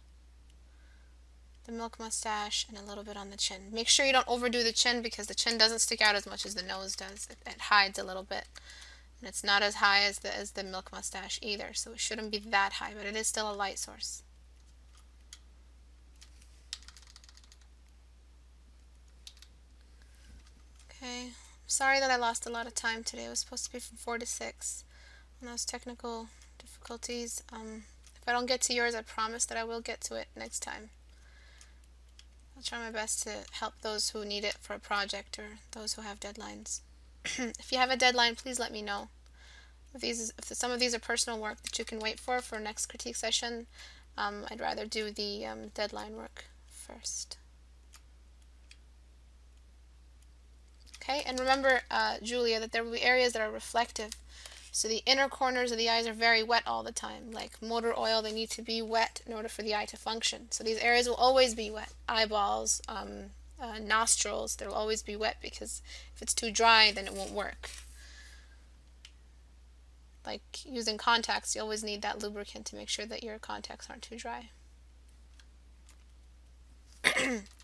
the milk mustache, and a little bit on the chin. Make sure you don't overdo the chin because the chin doesn't stick out as much as the nose does. It hides a little bit. And it's not as high as the milk mustache either, so it shouldn't be that high, but it is still a light source. Okay, sorry that I lost a lot of time today. It was supposed to be from 4 to 6 on those technical difficulties. If I don't get to yours, I promise that I will get to it next time. I'll try my best to help those who need it for a project or those who have deadlines. If you have a deadline, please let me know. If some of these are personal work that you can wait for next critique session, I'd rather do the deadline work first. Okay, and remember, Julia, that there will be areas that are reflective. So the inner corners of the eyes are very wet all the time. Like motor oil, they need to be wet in order for the eye to function. So these areas will always be wet. Eyeballs, nostrils, they'll always be wet because if it's too dry, then it won't work. Like using contacts, you always need that lubricant to make sure that your contacts aren't too dry.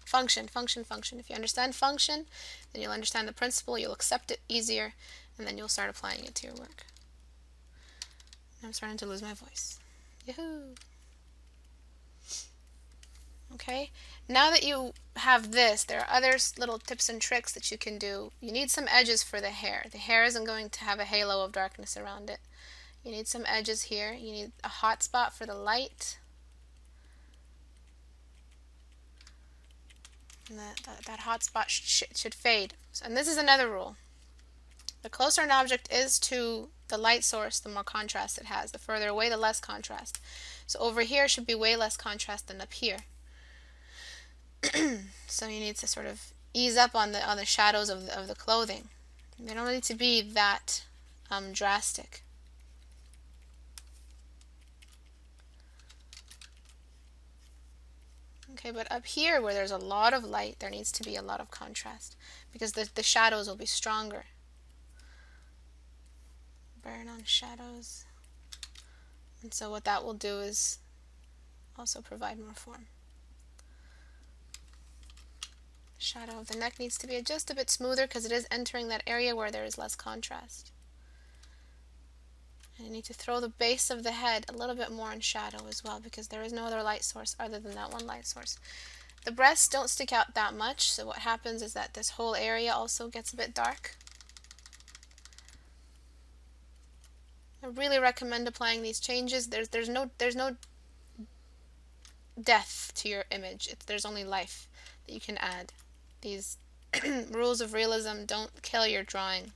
Function, function, function. If you understand function, then you'll understand the principle, you'll accept it easier, and then you'll start applying it to your work. I'm starting to lose my voice. Yahoo! Okay, now that you have this, there are other little tips and tricks that you can do. You need some edges for the hair. The hair isn't going to have a halo of darkness around it. You need some edges here. You need a hot spot for the light. And that hot spot should fade. And this is another rule. The closer an object is to the light source, the more contrast it has. The further away, the less contrast. So over here should be way less contrast than up here. So you need to sort of ease up on the shadows of the clothing. They don't need to be that drastic. Okay, but up here where there's a lot of light, there needs to be a lot of contrast because the shadows will be stronger. Burn on shadows. And so what that will do is also provide more form. Shadow of the neck needs to be just a bit smoother because it is entering that area where there is less contrast. And you need to throw the base of the head a little bit more in shadow as well because there is no other light source other than that one light source. The breasts don't stick out that much, so what happens is that this whole area also gets a bit dark. I really recommend applying these changes. There's no death to your image. There's only life that you can add. These rules of realism don't kill your drawing.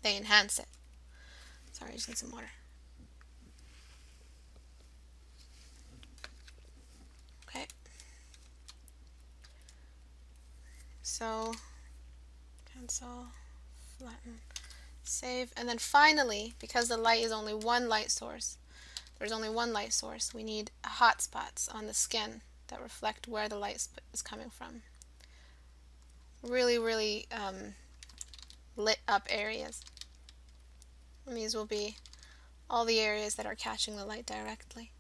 They enhance it. Sorry, I just need some water. Okay. So, cancel, flatten, save, and then finally, because the light is only one light source, there's only one light source, we need hot spots on the skin that reflect where the light is coming from. Really, really lit up areas. And these will be all the areas that are catching the light directly.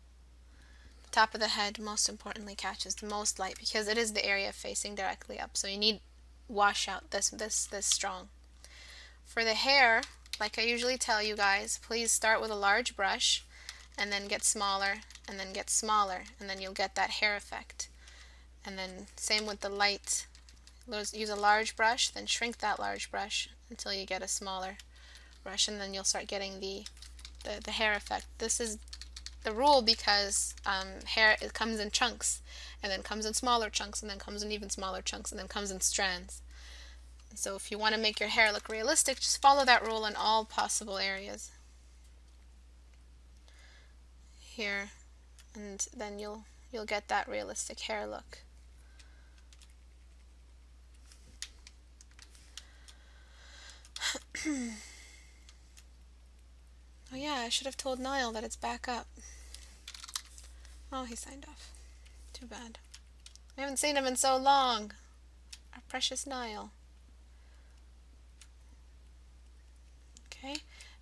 The top of the head, most importantly, catches the most light because it is the area facing directly up. So you need washout this strong. For the hair, like I usually tell you guys, please start with a large brush and then get smaller and then get smaller, and then you'll get that hair effect. And then same with the light. Use a large brush, then shrink that large brush until you get a smaller brush, and then you'll start getting the hair effect. This is the rule because hair, it comes in chunks, and then comes in smaller chunks, and then comes in even smaller chunks, and then comes in strands. And so if you want to make your hair look realistic, just follow that rule in all possible areas. Here, and then you'll get that realistic hair look. Oh yeah, I should have told Niall that it's back up. Oh, he signed off. Too bad. I haven't seen him in so long. Our precious Niall. Okay,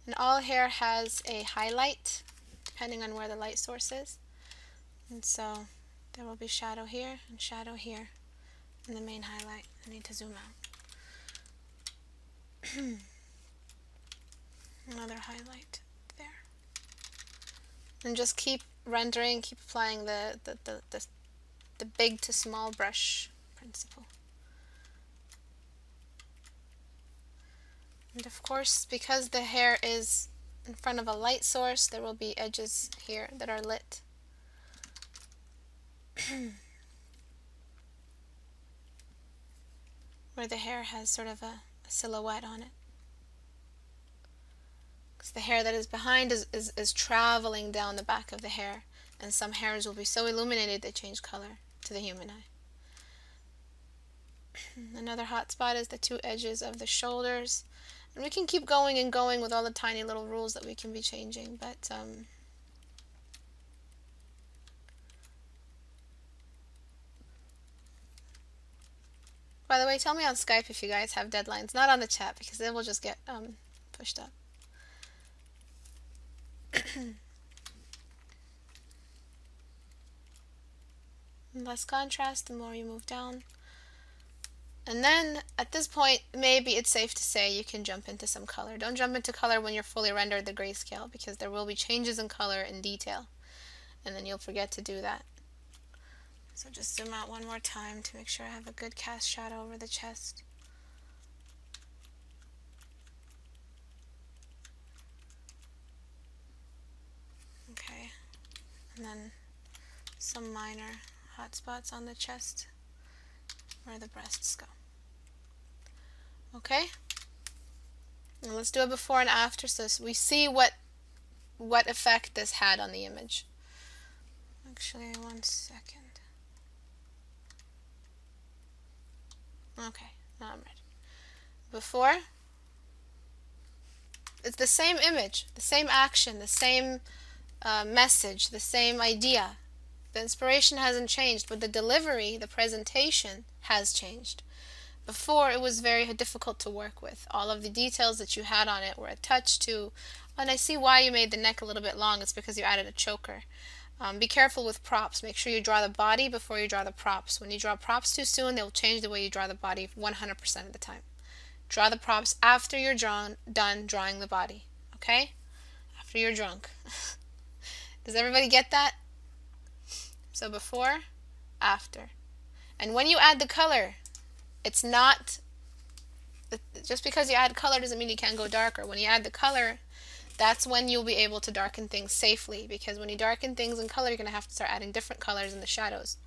and all hair has a highlight depending on where the light source is. And so there will be shadow here and shadow here in the main highlight. I need to zoom out. Another highlight there. And just keep rendering, keep applying the big to small brush principle. And of course, because the hair is in front of a light source, there will be edges here that are lit. Where the hair has sort of a silhouette on it. Because the hair that is behind is traveling down the back of the hair, and some hairs will be so illuminated they change color to the human eye. Another hot spot is the two edges of the shoulders. And we can keep going and going with all the tiny little rules that we can be changing, but by the way, tell me on Skype if you guys have deadlines, not on the chat, because then we'll just get pushed up. Less contrast the more you move down. And then at this point, maybe it's safe to say you can jump into some color. Don't jump into color when you're fully rendered the grayscale, because there will be changes in color and detail, and then you'll forget to do that. So just zoom out one more time to make sure I have a good cast shadow over the chest. Okay, and then some minor hot spots on the chest where the breasts go. Okay, and let's do a before and after so we see what effect this had on the image. Actually, 1 second. Okay, now I'm ready. Before, it's the same image, the same action, the same message, the same idea. The inspiration hasn't changed, but the delivery, the presentation has changed. Before, it was very difficult to work with. All of the details that you had on it were attached to, and I see why you made the neck a little bit long. It's because you added a choker. Be careful with props. Make sure you draw the body before you draw the props. When you draw props too soon, they'll change the way you draw the body 100% of the time. Draw the props after you're done drawing the body. Okay? After you're drunk. Does everybody get that? So before, after. And when you add the color, it's not, just because you add color doesn't mean you can't go darker. When you add the color, that's when you'll be able to darken things safely, because when you darken things in color, you're going to have to start adding different colors in the shadows.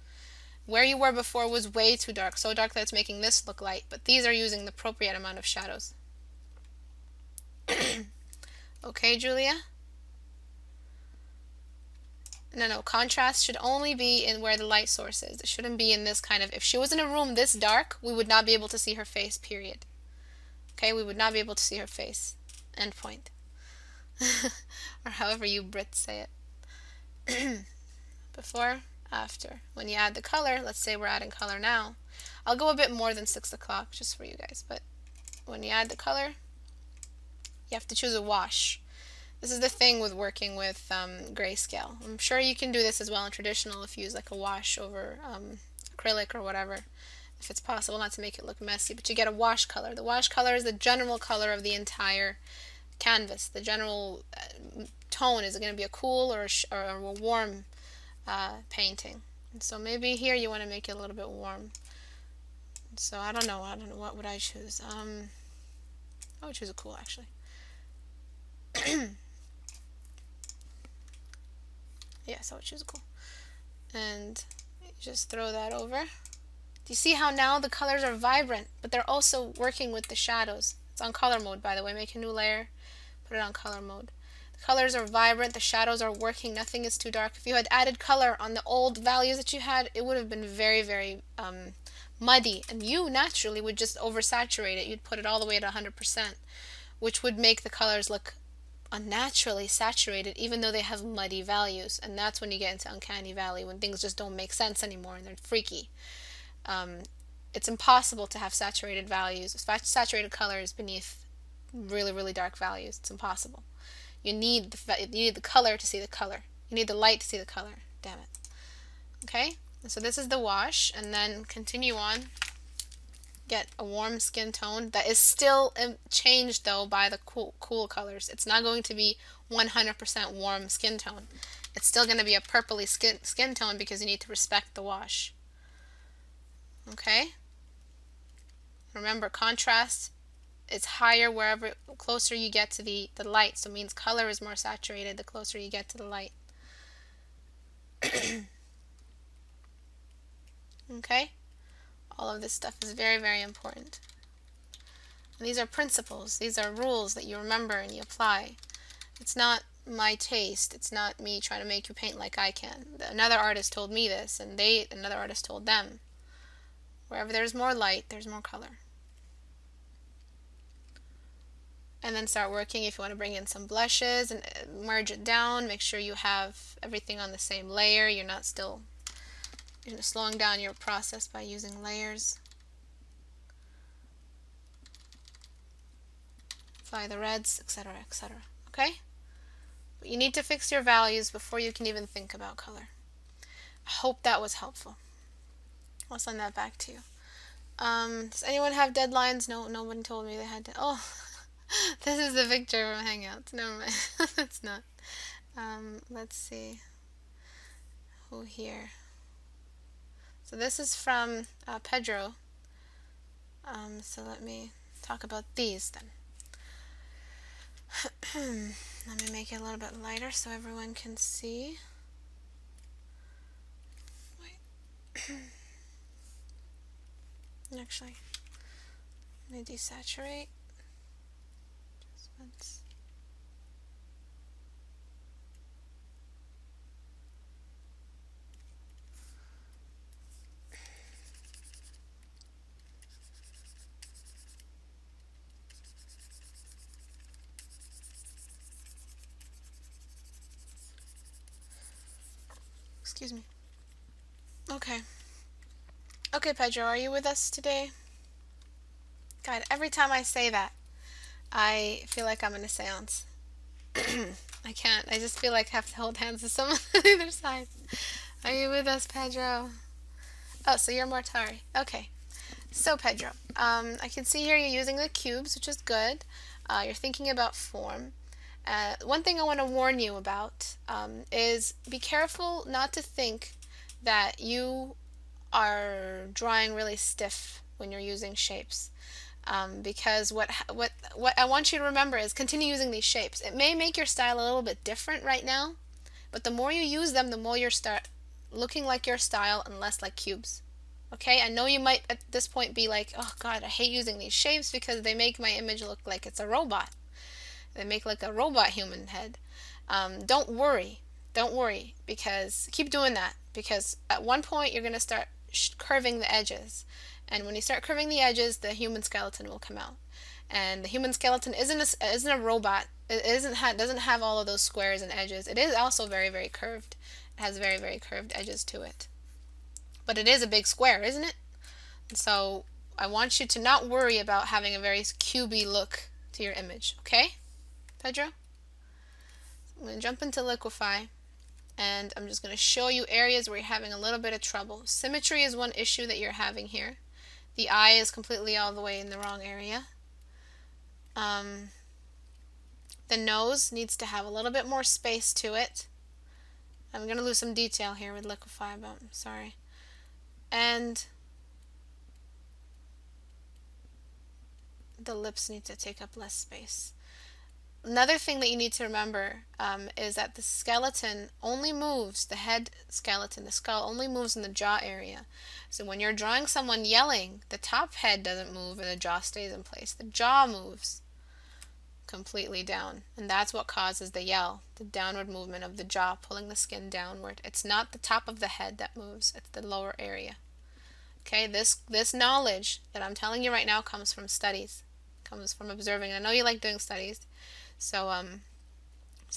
Where you were before was way too dark, so dark that it's making this look light, but these are using the appropriate amount of shadows. Okay, Julia? No, contrast should only be in where the light source is. It shouldn't be in this kind of, if she was in a room this dark, we would not be able to see her face, period. Okay, we would not be able to see her face. End point. Or however you Brits say it. Before, after. When you add the color, let's say we're adding color now. I'll go a bit more than 6 o'clock just for you guys, but when you add the color, you have to choose a wash. This is the thing with working with grayscale. I'm sure you can do this as well in traditional if you use like a wash over acrylic or whatever, if it's possible not to make it look messy, but you get a wash color. The wash color is the general color of the entire canvas. The general tone is going to be a cool or a warm painting. And so maybe here you want to make it a little bit warm. So I don't know what would I choose. I would choose a cool actually. Yes, I would choose a cool. And just throw that over. Do you see how now the colors are vibrant, but they're also working with the shadows? It's on color mode, by the way. Make a new layer, put it on color mode. The colors are vibrant, the shadows are working, nothing is too dark. If you had added color on the old values that you had, it would have been very, very muddy, and you naturally would just oversaturate it. You'd put it all the way at 100%, which would make the colors look unnaturally saturated, even though they have muddy values. And that's when you get into uncanny valley, when things just don't make sense anymore and they're freaky. It's impossible to have saturated values, saturated colors beneath really, really dark values. It's impossible. You need the color to see the color. You need the light to see the color. Damn it. Okay, so this is the wash, and then continue on. Get a warm skin tone that is still changed though by the cool colors. It's not going to be 100% warm skin tone. It's still going to be a purpley skin tone because you need to respect the wash. Okay? Remember, contrast is higher wherever closer you get to the light. So it means color is more saturated the closer you get to the light. Okay? All of this stuff is very, very important. And these are principles. These are rules that you remember and you apply. It's not my taste. It's not me trying to make you paint like I can. Another artist told me this, and another artist told them. Wherever there's more light, there's more color. And then start working. If you want to bring in some blushes and merge it down, make sure you have everything on the same layer. You're not still slowing down your process by using layers. Apply the reds, etc., etc. Okay? But you need to fix your values before you can even think about color. I hope that was helpful. I'll send that back to you. Does anyone have deadlines? No, no one told me they had to. Oh, this is a picture from Hangouts. Never mind. It's not. Let's see. Who here? So this is from Pedro. So let me talk about these then. Let me make it a little bit lighter so everyone can see. Wait. Actually, let me desaturate. Just once. Excuse me. Okay. Okay, Pedro, are you with us today? God, every time I say that, I feel like I'm in a seance. I can't. I just feel like I have to hold hands with someone on the other side. Are you with us, Pedro? Oh, so you're Mortari. Okay. So, Pedro, I can see here you're using the cubes, which is good. You're thinking about form. One thing I want to warn you about is be careful not to think that you are drawing really stiff when you're using shapes. Because what I want you to remember is continue using these shapes. It may make your style a little bit different right now, but the more you use them, the more you start looking like your style and less like cubes. Okay, I know you might at this point be like, oh God, I hate using these shapes because they make my image look like it's a robot. They make like a robot human head. Don't worry, because keep doing that, because at one point you're going to start curving the edges, and when you start curving the edges, the human skeleton will come out. And the human skeleton isn't a robot. It doesn't have all of those squares and edges. It is also very, very curved. It has very, very curved edges to it. But it is a big square, isn't it? So I want you to not worry about having a very cubey look to your image, okay, Pedro? I'm going to jump into Liquify, and I'm just going to show you areas where you're having a little bit of trouble. Symmetry is one issue that you're having here. The eye is completely all the way in the wrong area. The nose needs to have a little bit more space to it. I'm going to lose some detail here with Liquify, but I'm sorry. And the lips need to take up less space. Another thing that you need to remember is that the skeleton only moves, the head skeleton, the skull only moves in the jaw area. So when you're drawing someone yelling, the top head doesn't move and the jaw stays in place. The jaw moves completely down, and that's what causes the yell, the downward movement of the jaw, pulling the skin downward. It's not the top of the head that moves, it's the lower area. Okay, this knowledge that I'm telling you right now comes from studies, comes from observing. I know you like doing studies, so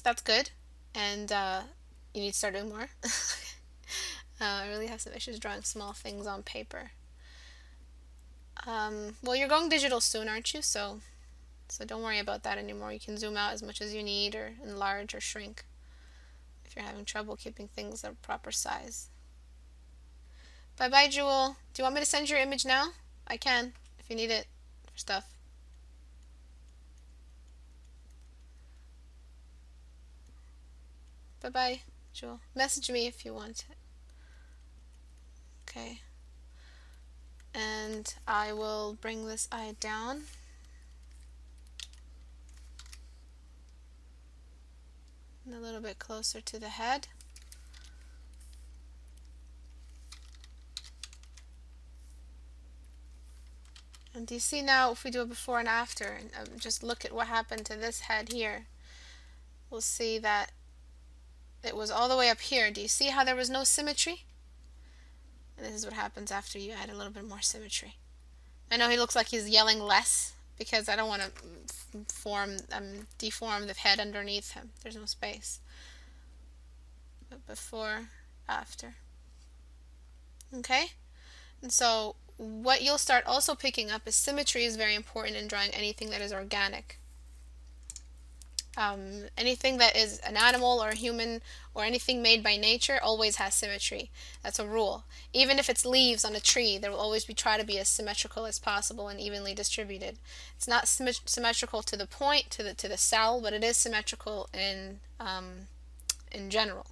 that's good, and you need to start doing more. I really have some issues drawing small things on paper. Well, you're going digital soon, aren't you? So don't worry about that anymore. You can zoom out as much as you need, or enlarge or shrink if you're having trouble keeping things a proper size. Bye-bye, Jewel. Do you want me to send your image now? I can, if you need it for stuff. Bye-bye, Jewel. Message me if you want it. Okay. And I will bring this eye down. And a little bit closer to the head. And do you see now, if we do a before and after, and just look at what happened to this head here, we'll see that it was all the way up here. Do you see how there was no symmetry? And this is what happens after you add a little bit more symmetry. I know he looks like he's yelling less, because I don't want to deform the head underneath him. There's no space. But before, after. Okay? And so what you'll start also picking up is symmetry is very important in drawing anything that is organic. Anything that is an animal or a human or anything made by nature always has symmetry. That's a rule. Even if it's leaves on a tree, there will always be try to be as symmetrical as possible and evenly distributed. It's not symmetrical to the point, to the cell, but it is symmetrical in general.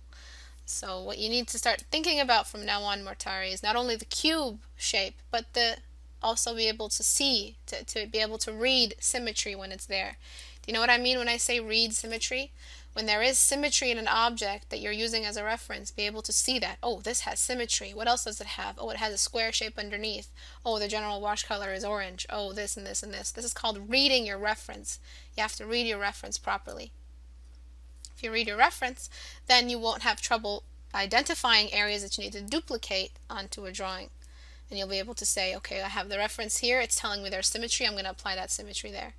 So what you need to start thinking about from now on, Mortari, is not only the cube shape, but the also be able to see, to be able to read symmetry when it's there. Do you know what I mean when I say read symmetry? When there is symmetry in an object that you're using as a reference, be able to see that. Oh, this has symmetry. What else does it have? Oh, it has a square shape underneath. Oh, the general wash color is orange. Oh, this and this and this. This is called reading your reference. You have to read your reference properly. If you read your reference, then you won't have trouble identifying areas that you need to duplicate onto a drawing. And you'll be able to say, okay, I have the reference here. It's telling me there's symmetry. I'm going to apply that symmetry there.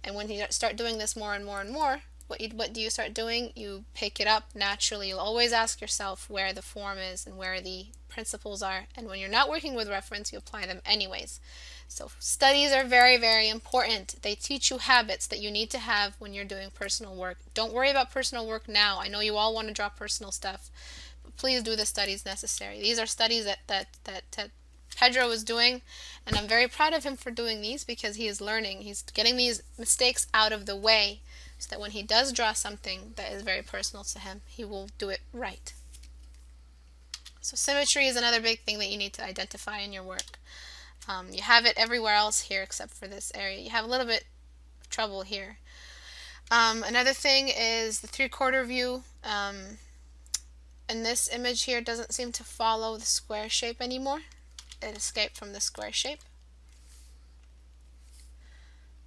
And when you start doing this more and more and more, what do you start doing? You pick it up naturally. You'll always ask yourself where the form is and where the principles are. And when you're not working with reference, you apply them anyways. So studies are very, very important. They teach you habits that you need to have when you're doing personal work. Don't worry about personal work now. I know you all want to draw personal stuff, but please do the studies necessary. These are studies that Pedro was doing, and I'm very proud of him for doing these because he is learning. He's getting these mistakes out of the way so that when he does draw something that is very personal to him, he will do it right. So symmetry is another big thing that you need to identify in your work. You have it everywhere else here except for this area. You have a little bit of trouble here. Another thing is the 3/4 view. And this image here doesn't seem to follow the square shape anymore. It escaped from the square shape.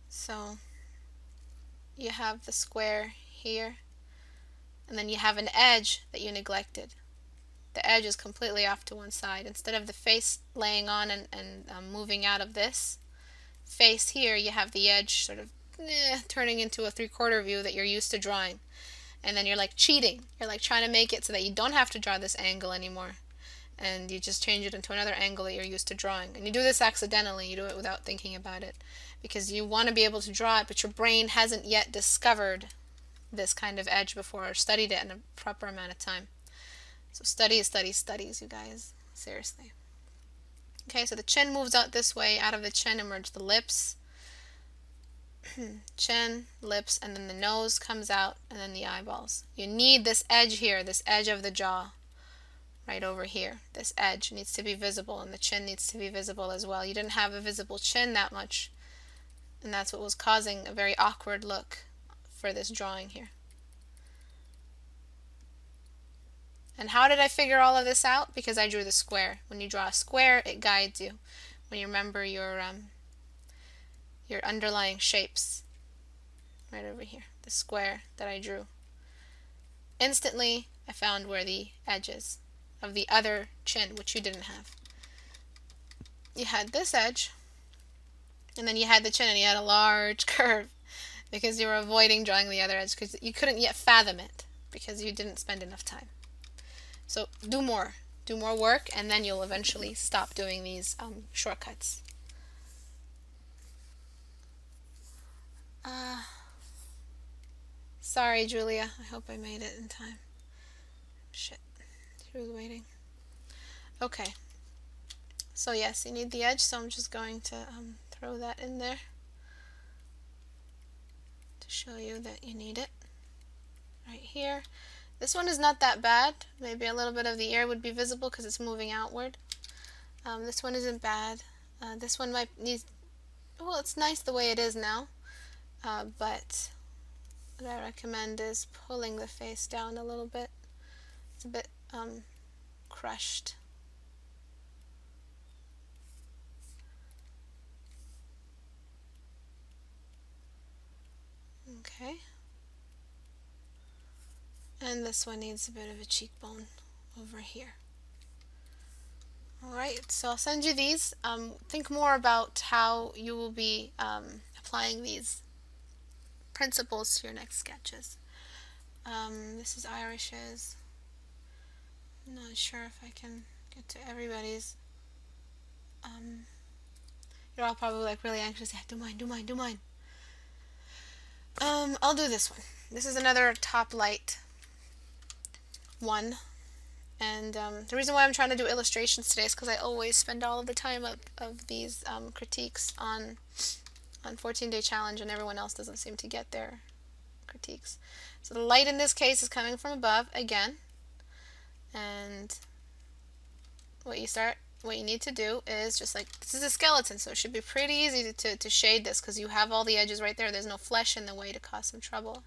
So you have the square here, and then you have an edge that you neglected. The edge is completely off to one side. Instead of the face laying on and moving out of this face here, you have the edge sort of turning into a 3/4 view that you're used to drawing. And then you're like cheating. You're like trying to make it so that you don't have to draw this angle anymore. And you just change it into another angle that you're used to drawing. And you do this accidentally. You do it without thinking about it. Because you want to be able to draw it, but your brain hasn't yet discovered this kind of edge before or studied it in a proper amount of time. So studies, you guys. Seriously. Okay, so the chin moves out this way. Out of the chin emerge the lips. Chin, lips, and then the nose comes out, and then the eyeballs. You need this edge here, this edge of the jaw. Right over here. This edge needs to be visible, and the chin needs to be visible as well. You didn't have a visible chin that much, and that's what was causing a very awkward look for this drawing here. And how did I figure all of this out? Because I drew the square. When you draw a square, it guides you. When you remember your underlying shapes. Right over here. The square that I drew. Instantly, I found where the edge is of the other chin, which you didn't have. You had this edge, and then you had the chin, and you had a large curve because you were avoiding drawing the other edge because you couldn't yet fathom it because you didn't spend enough time. So do more work, and then you'll eventually stop doing these shortcuts. Sorry, Julia. I hope I made it in time. Shit. She was waiting. Okay. So yes, you need the edge, so I'm just going to throw that in there to show you that you need it. Right here. This one is not that bad. Maybe a little bit of the ear would be visible because it's moving outward. This one isn't bad. This one might need... Well, it's nice the way it is now. But what I recommend is pulling the face down a little bit. It's a bit crushed. Okay. And this one needs a bit of a cheekbone over here. Alright, so I'll send you these. Think more about how you will be applying these principles to your next sketches. This is Irish's. I'm not sure if I can get to everybody's. You're all probably like really anxious. Yeah, do mine. I'll do this one. This is another top light one. And the reason why I'm trying to do illustrations today is because I always spend all of the time of these critiques on 14-day challenge, and everyone else doesn't seem to get their critiques. So the light in this case is coming from above again, and what you need to do is just like, this is a skeleton, so it should be pretty easy to shade this because you have all the edges right there. There's no flesh in the way to cause some trouble.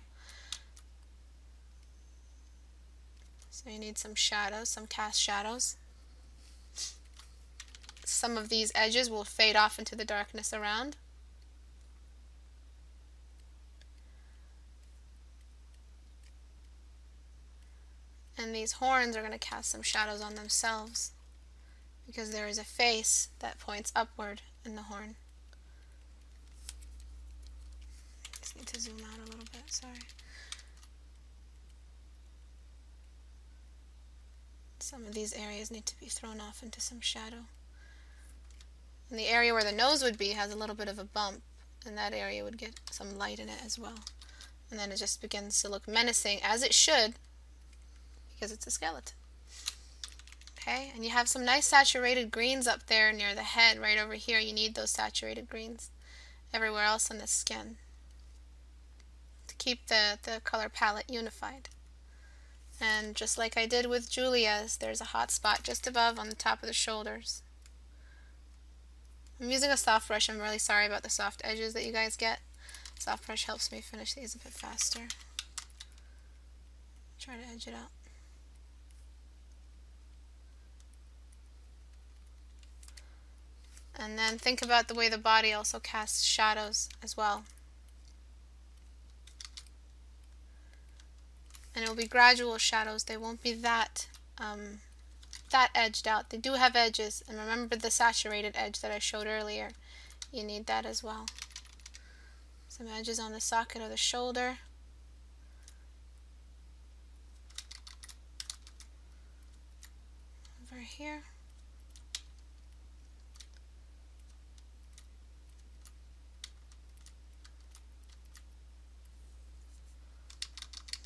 So you need some shadows, some cast shadows. Some of these edges will fade off into the darkness around. And these horns are going to cast some shadows on themselves because there is a face that points upward in the horn. Just need to zoom out a little bit, sorry. Some of these areas need to be thrown off into some shadow. And the area where the nose would be has a little bit of a bump, and that area would get some light in it as well. And then it just begins to look menacing, as it should, because it's a skeleton. Okay, and you have some nice saturated greens up there near the head, right over here. You need those saturated greens everywhere else on the skin to keep the color palette unified. And just like I did with Julia's, there's a hot spot just above on the top of the shoulders. I'm using a soft brush. I'm really sorry about the soft edges that you guys get. Soft brush helps me finish these a bit faster. Try to edge it out. And then think about the way the body also casts shadows as well. And it will be gradual shadows. They won't be that edged out. They do have edges, and remember the saturated edge that I showed earlier. You need that as well. Some edges on the socket of the shoulder. Over here.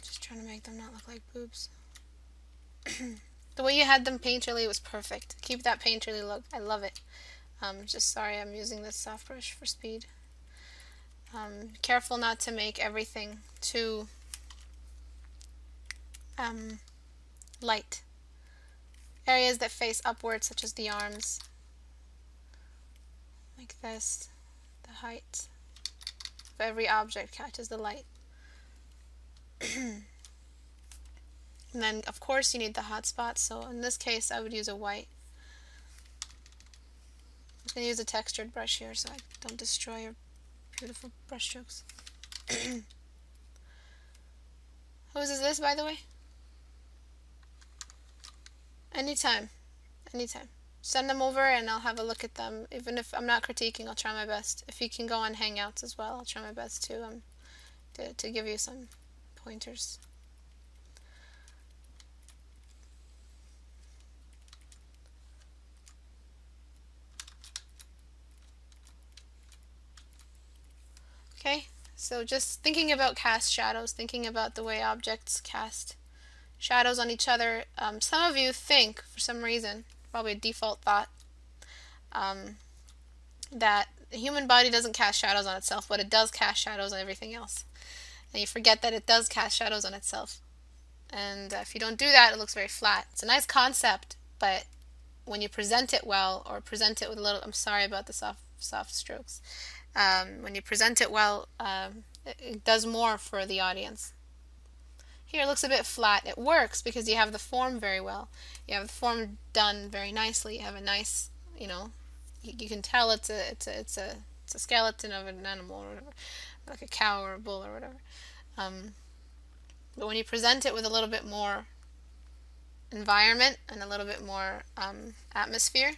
Just trying to make them not look like boobs. The way you had them painterly was perfect. Keep that painterly look. I love it. Just sorry I'm using this soft brush for speed. Careful not to make everything too light. Areas that face upward, such as the arms, like this, the height of every object catches the light. And then, of course, you need the hot spots, so in this case I would use a white. I'm going to use a textured brush here so I don't destroy your beautiful brush strokes. Whose is this, by the way? Anytime. Anytime. Send them over and I'll have a look at them. Even if I'm not critiquing, I'll try my best. If you can go on Hangouts as well, I'll try my best to give you some pointers. Okay, so just thinking about cast shadows, thinking about the way objects cast shadows on each other. Some of you think, for some reason, probably a default thought, that the human body doesn't cast shadows on itself, but it does cast shadows on everything else. And you forget that it does cast shadows on itself. And if you don't do that, it looks very flat. It's a nice concept, but when you present it well, or present it with a little, I'm sorry about the soft strokes, when you present it well, it does more for the audience. Here it looks a bit flat. It works because you have the form very well. You have the form done very nicely. You have a nice, you can tell it's a skeleton of an animal or whatever, like a cow or a bull or whatever. But when you present it with a little bit more environment and a little bit more atmosphere,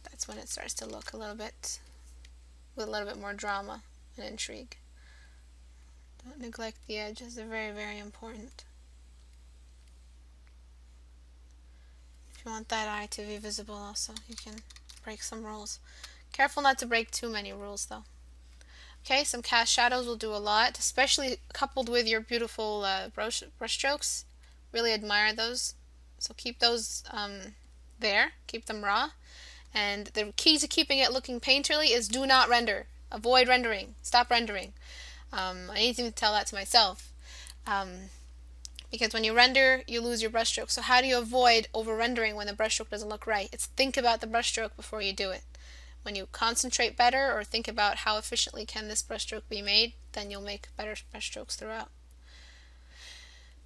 that's when it starts to look a little bit with a little bit more drama and intrigue. Don't neglect the edges, they're very, very important. If you want that eye to be visible also, you can break some rules. Careful not to break too many rules though. Okay, some cast shadows will do a lot, especially coupled with your beautiful brush strokes. Really admire those. So keep those there. Keep them raw. And the key to keeping it looking painterly is do not render. Avoid rendering. Stop rendering. I need to tell that to myself. Because when you render, you lose your brushstroke. So how do you avoid over-rendering when the brushstroke doesn't look right? It's think about the brushstroke before you do it. When you concentrate better or think about how efficiently can this brushstroke be made, then you'll make better brushstrokes throughout.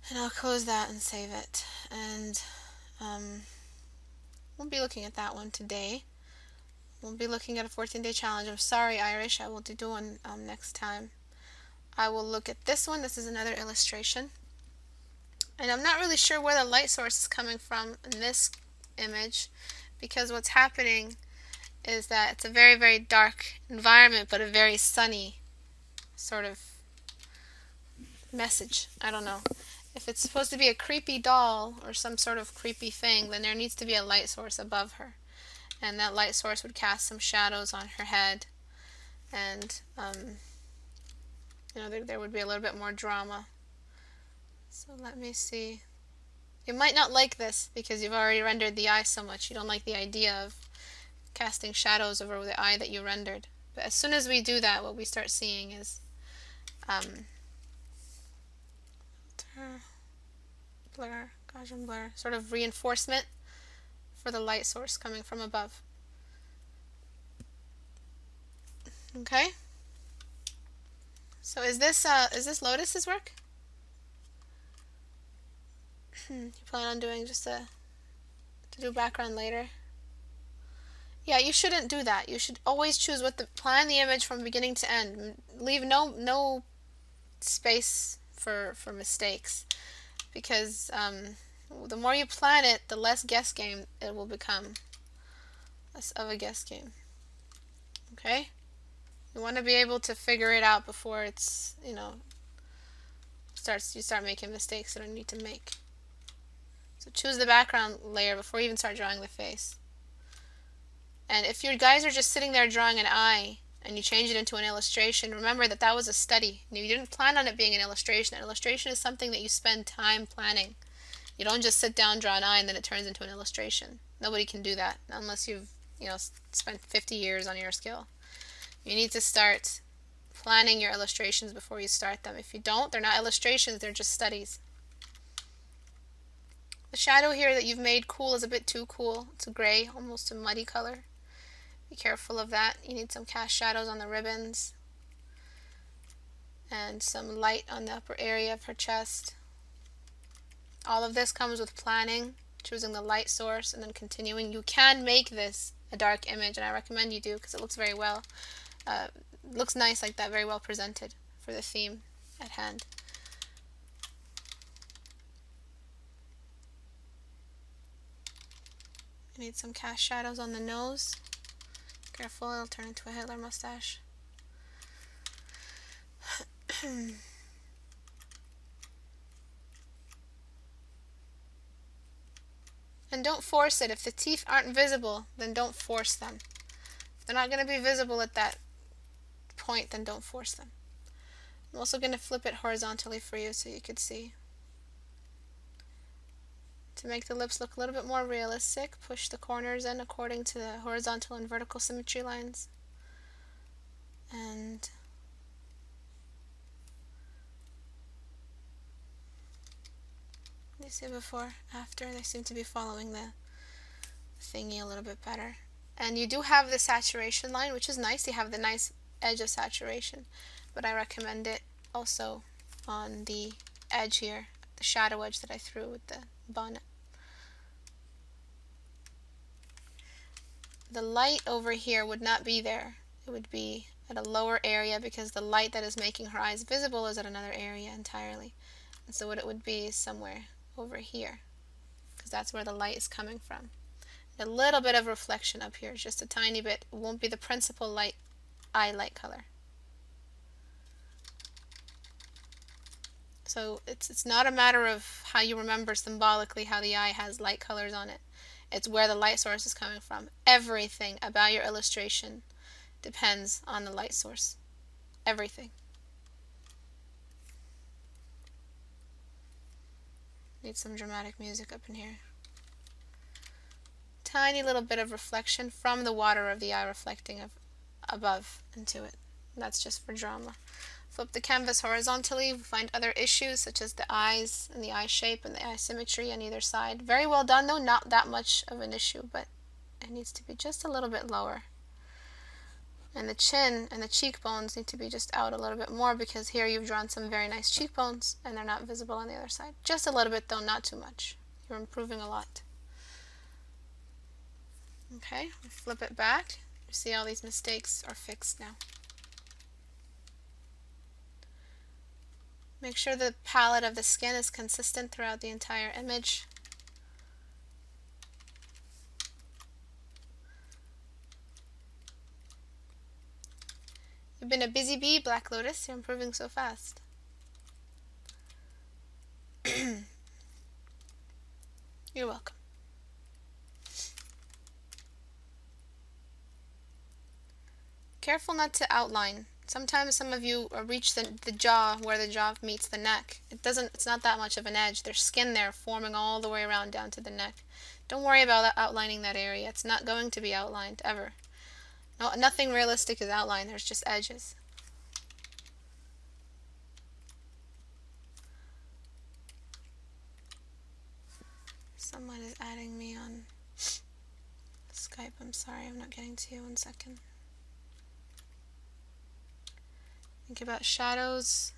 And I'll close that and save it. And we'll be looking at that one today. We'll be looking at a 14-day challenge. I'm sorry, Irish. I will do one next time. I will look at this one. This is another illustration. And I'm not really sure where the light source is coming from in this image, because what's happening is that it's a very, very dark environment, but a very sunny sort of message. I don't know. If it's supposed to be a creepy doll or some sort of creepy thing, then there needs to be a light source above her. And that light source would cast some shadows on her head. And, there would be a little bit more drama. So let me see. You might not like this because you've already rendered the eye so much. You don't like the idea of casting shadows over the eye that you rendered. But as soon as we do that, what we start seeing is blur, Gaussian blur, sort of reinforcement for the light source coming from above. Okay? So is this Lotus's work? You plan on doing just to do background later? Yeah, you shouldn't do that. You should always choose plan the image from beginning to end. Leave no space for mistakes, because the more you plan it, the less guess game it will become. Less of a guess game. Okay? You want to be able to figure it out before it's, you start making mistakes you don't need to make. So choose the background layer before you even start drawing the face. And if you guys are just sitting there drawing an eye and you change it into an illustration, remember that was a study. You didn't plan on it being an illustration. An illustration is something that you spend time planning. You don't just sit down, draw an eye, and then it turns into an illustration. Nobody can do that unless you've spent 50 years on your skill. You need to start planning your illustrations before you start them. If you don't, they're not illustrations, they're just studies. The shadow here that you've made cool is a bit too cool. It's a gray, almost a muddy color. Be careful of that. You need some cast shadows on the ribbons and some light on the upper area of her chest. All of this comes with planning, choosing the light source, and then continuing. You can make this a dark image, and I recommend you do because it looks very well. Looks nice like that, very well presented for the theme at hand. I need some cast shadows on the nose. Careful, it'll turn into a Hitler mustache. And don't force it. If the teeth aren't visible, then don't force them. If they're not going to be visible at that point, then don't force them. I'm also going to flip it horizontally for you so you could see. To make the lips look a little bit more realistic, push the corners in according to the horizontal and vertical symmetry lines. And you see before, after, they seem to be following the thingy a little bit better. And you do have the saturation line, which is nice. You have the nice edge of saturation, but I recommend it also on the edge here, the shadow edge that I threw with the bonnet. The light over here would not be there. It would be at a lower area because the light that is making her eyes visible is at another area entirely. And so what it would be is somewhere over here, because that's where the light is coming from. A little bit of reflection up here, just a tiny bit. It won't be the principal eye light color. So it's not a matter of how you remember symbolically how the eye has light colors on it. It's where the light source is coming from. Everything about your illustration depends on the light source. everything. Need some dramatic music up in here. Tiny little bit of reflection from the water of the eye reflecting above into it. That's just for drama. Flip the canvas horizontally. Find other issues such as the eyes and the eye shape and the eye symmetry on either side. Very well done though, not that much of an issue, but it needs to be just a little bit lower. And the chin and the cheekbones need to be just out a little bit more, because here you've drawn some very nice cheekbones and they're not visible on the other side. Just a little bit though, not too much. You're improving a lot. Okay, flip it back. You see all these mistakes are fixed now. Make sure the palette of the skin is consistent throughout the entire image. You've been a busy bee, Black Lotus. You're improving so fast. You're welcome. Careful not to outline. Sometimes some of you reach the jaw where the jaw meets the neck. It's not that much of an edge. There's skin there forming all the way around down to the neck. Don't worry about outlining that area. It's not going to be outlined ever. No, nothing realistic is outlined. There's just edges. Someone is adding me on Skype. I'm sorry, I'm not getting to you. 1 second. Think about shadows,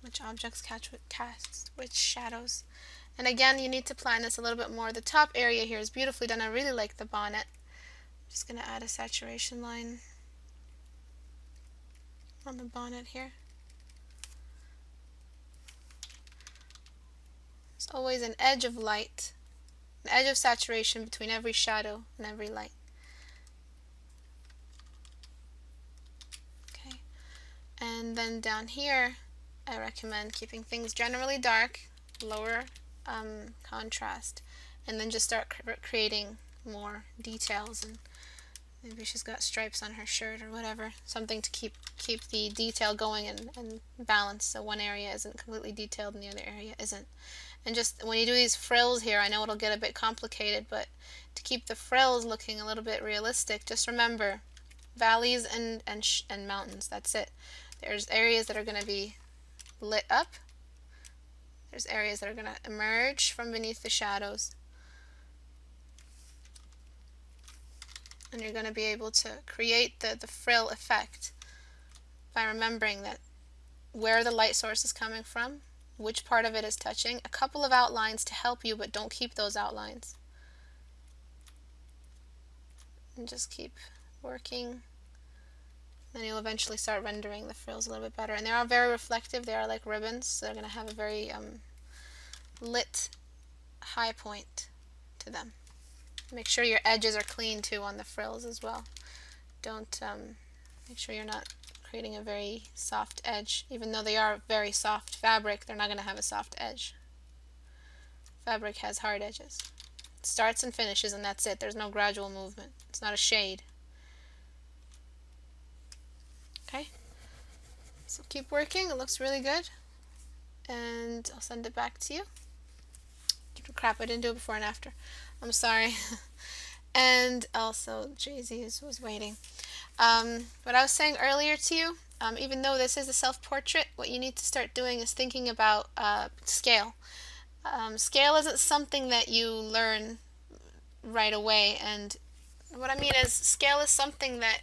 which objects cast which shadows. And again, you need to plan this a little bit more. The top area here is beautifully done. I really like the bonnet. I'm just going to add a saturation line on the bonnet here. There's always an edge of light, an edge of saturation between every shadow and every light. And then down here, I recommend keeping things generally dark, lower contrast, and then just start creating more details. And maybe she's got stripes on her shirt or whatever, something to keep the detail going and balance, so one area isn't completely detailed and the other area isn't. And just when you do these frills here, I know it'll get a bit complicated, but to keep the frills looking a little bit realistic, just remember valleys and mountains. That's it. There's areas that are going to be lit up. There's areas that are going to emerge from beneath the shadows. And you're going to be able to create the frill effect by remembering that where the light source is coming from, which part of it is touching, a couple of outlines to help you, but don't keep those outlines. And just keep working. Then you'll eventually start rendering the frills a little bit better. And they are very reflective. They are like ribbons, so they're going to have a very lit high point to them. Make sure your edges are clean too on the frills as well. Don't make sure you're not creating a very soft edge. Even though they are very soft fabric, they're not going to have a soft edge. Fabric has hard edges. It starts and finishes, and that's it. There's no gradual movement. It's not a shade. Okay, so keep working. It looks really good, and I'll send it back to you. Crap, I didn't do it before and after. I'm sorry. And also, Jay-Z was waiting. What I was saying earlier to you, even though this is a self-portrait, what you need to start doing is thinking about scale. Scale isn't something that you learn right away, and what I mean is scale is something that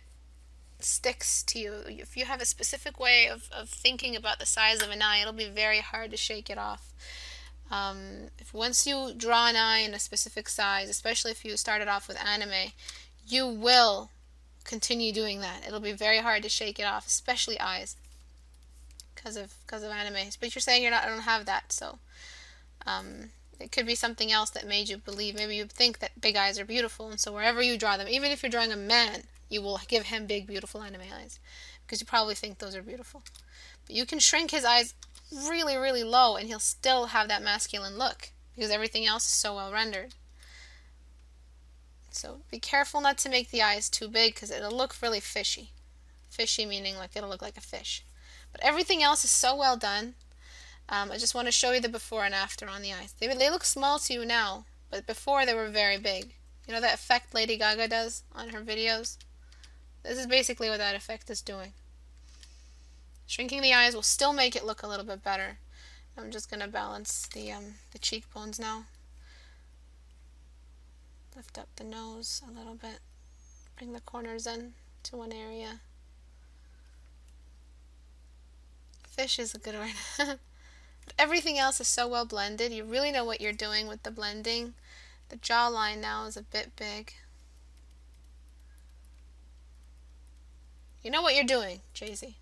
sticks to you. If you have a specific way of thinking about the size of an eye, it'll be very hard to shake it off. If once you draw an eye in a specific size, especially if you started off with anime, you will continue doing that. It'll be very hard to shake it off, especially eyes, because of anime. But you're saying I don't have that, so it could be something else that made you believe. Maybe you think that big eyes are beautiful, and so wherever you draw them, even if you're drawing a man, you will give him big, beautiful anime eyes, because you probably think those are beautiful. But you can shrink his eyes really, really low, and he'll still have that masculine look, because everything else is so well rendered. So be careful not to make the eyes too big, because it'll look really fishy. Fishy meaning like it'll look like a fish. But everything else is so well done. I just want to show you the before and after on the eyes. They look small to you now, but before they were very big. You know that effect Lady Gaga does on her videos? This is basically what that effect is doing. Shrinking the eyes will still make it look a little bit better. I'm just going to balance the cheekbones now. Lift up the nose a little bit. Bring the corners in to one area. Fish is a good word. But everything else is so well blended. You really know what you're doing with the blending. The jawline now is a bit big. You know what you're doing, Jay-Z.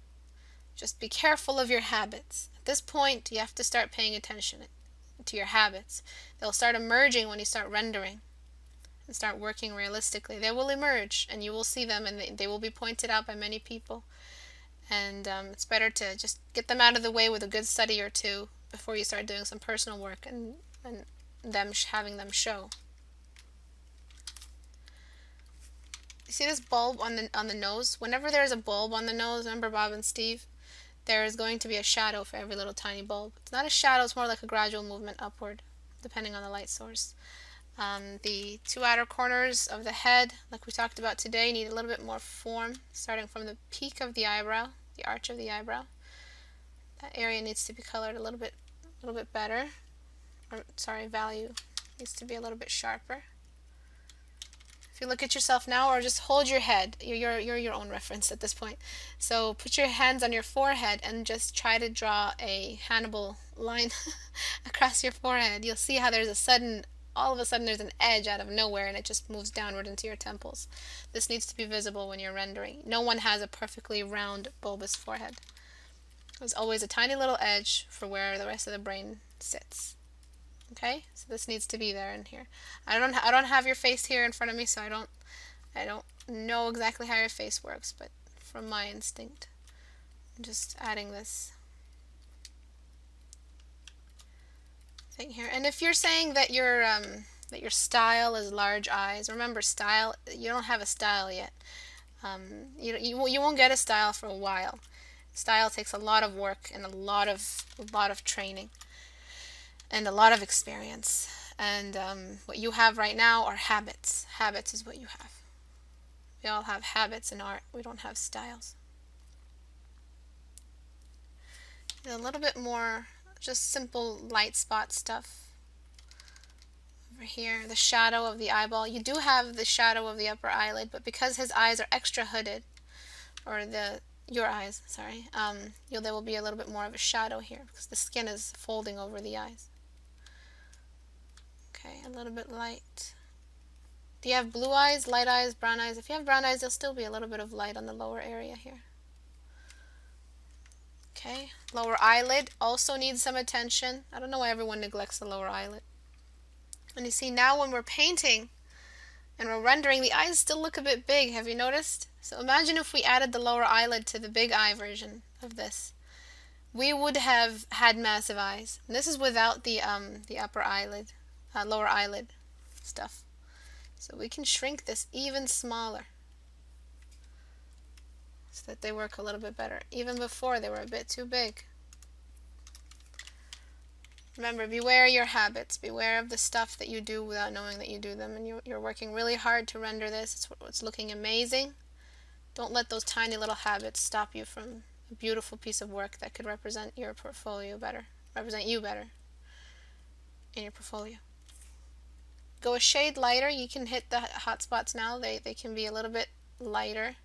Just be careful of your habits. At this point, you have to start paying attention to your habits. They'll start emerging when you start rendering and start working realistically. They will emerge, and you will see them, and they will be pointed out by many people. And it's better to just get them out of the way with a good study or two before you start doing some personal work and having them show. You see this bulb on the nose? Whenever there's a bulb on the nose, remember Bob and Steve? There is going to be a shadow for every little tiny bulb. It's not a shadow, it's more like a gradual movement upward, depending on the light source. The two outer corners of the head, like we talked about today, need a little bit more form, starting from the peak of the eyebrow, the arch of the eyebrow. That area needs to be colored a little bit better. Value needs to be a little bit sharper. If you look at yourself now, or just hold your head, you're your own reference at this point. So put your hands on your forehead and just try to draw a Hannibal line across your forehead. You'll see how all of a sudden there's an edge out of nowhere and it just moves downward into your temples. This needs to be visible when you're rendering. No one has a perfectly round bulbous forehead. There's always a tiny little edge for where the rest of the brain sits. Okay, so this needs to be there in here. I don't have your face here in front of me, so I don't know exactly how your face works, but from my instinct, I'm just adding this thing here. And if you're saying that your style is large eyes, remember style. You don't have a style yet. You won't get a style for a while. Style takes a lot of work and a lot of training. And a lot of experience. And what you have right now are habits. Habits is what you have. We all have habits in art. We don't have styles. And a little bit more just simple light spot stuff. Over here, the shadow of the eyeball. You do have the shadow of the upper eyelid, but because his eyes are extra hooded, or your eyes, sorry, there will be a little bit more of a shadow here because the skin is folding over the eyes. Okay, a little bit light. Do you have blue eyes, light eyes, brown eyes? If you have brown eyes, there'll still be a little bit of light on the lower area here. Okay, lower eyelid also needs some attention. I don't know why everyone neglects the lower eyelid. And you see now when we're painting and we're rendering, the eyes still look a bit big. Have you noticed? So imagine if we added the lower eyelid to the big eye version of this. We would have had massive eyes. And this is without the upper eyelid. Lower eyelid stuff. So we can shrink this even smaller so that they work a little bit better. Even before they were a bit too big. Remember, beware your habits. Beware of the stuff that you do without knowing that you do them. And you're working really hard to render this. It's looking amazing. Don't let those tiny little habits stop you from a beautiful piece of work that could represent your portfolio better. Represent you better in your portfolio. Go a shade lighter. You can hit the hot spots now. They can be a little bit lighter.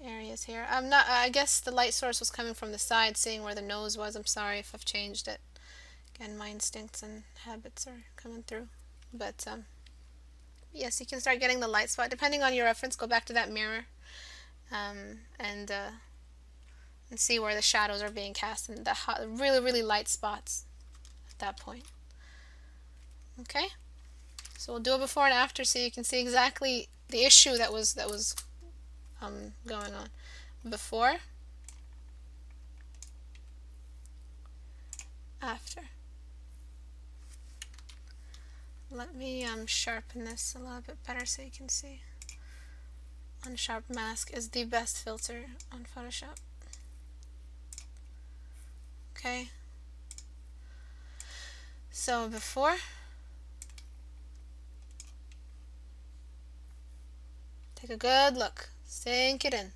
The areas here. I guess the light source was coming from the side, seeing where the nose was. I'm sorry if I've changed it. Again, my instincts and habits are coming through. But yes, you can start getting the light spot. Depending on your reference, go back to that mirror and see where the shadows are being cast and the really, really light spots at that point. Okay? So we'll do a before and after so you can see exactly the issue that was going on. Before, after. me sharpen this a little bit better so you can see. Unsharp mask is the best filter on Photoshop. Okay. So before, take a good look. Sink it in.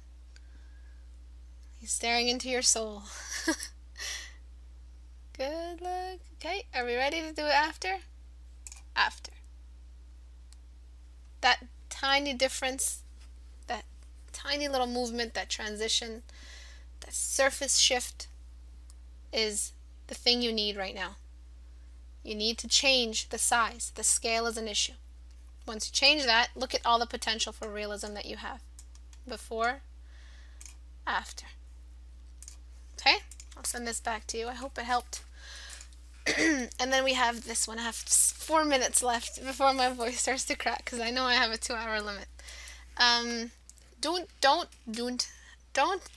He's staring into your soul. Good look. Okay, are we ready to do it after? After. That tiny difference, that tiny little movement, that transition, that surface shift is the thing you need right now. You need to change the size. The scale is an issue. Once you change that, look at all the potential for realism that you have. Before, after. Okay? I'll send this back to you. I hope it helped. And then we have this one. I have 4 minutes left before my voice starts to crack because I know I have a 2-hour limit. Don't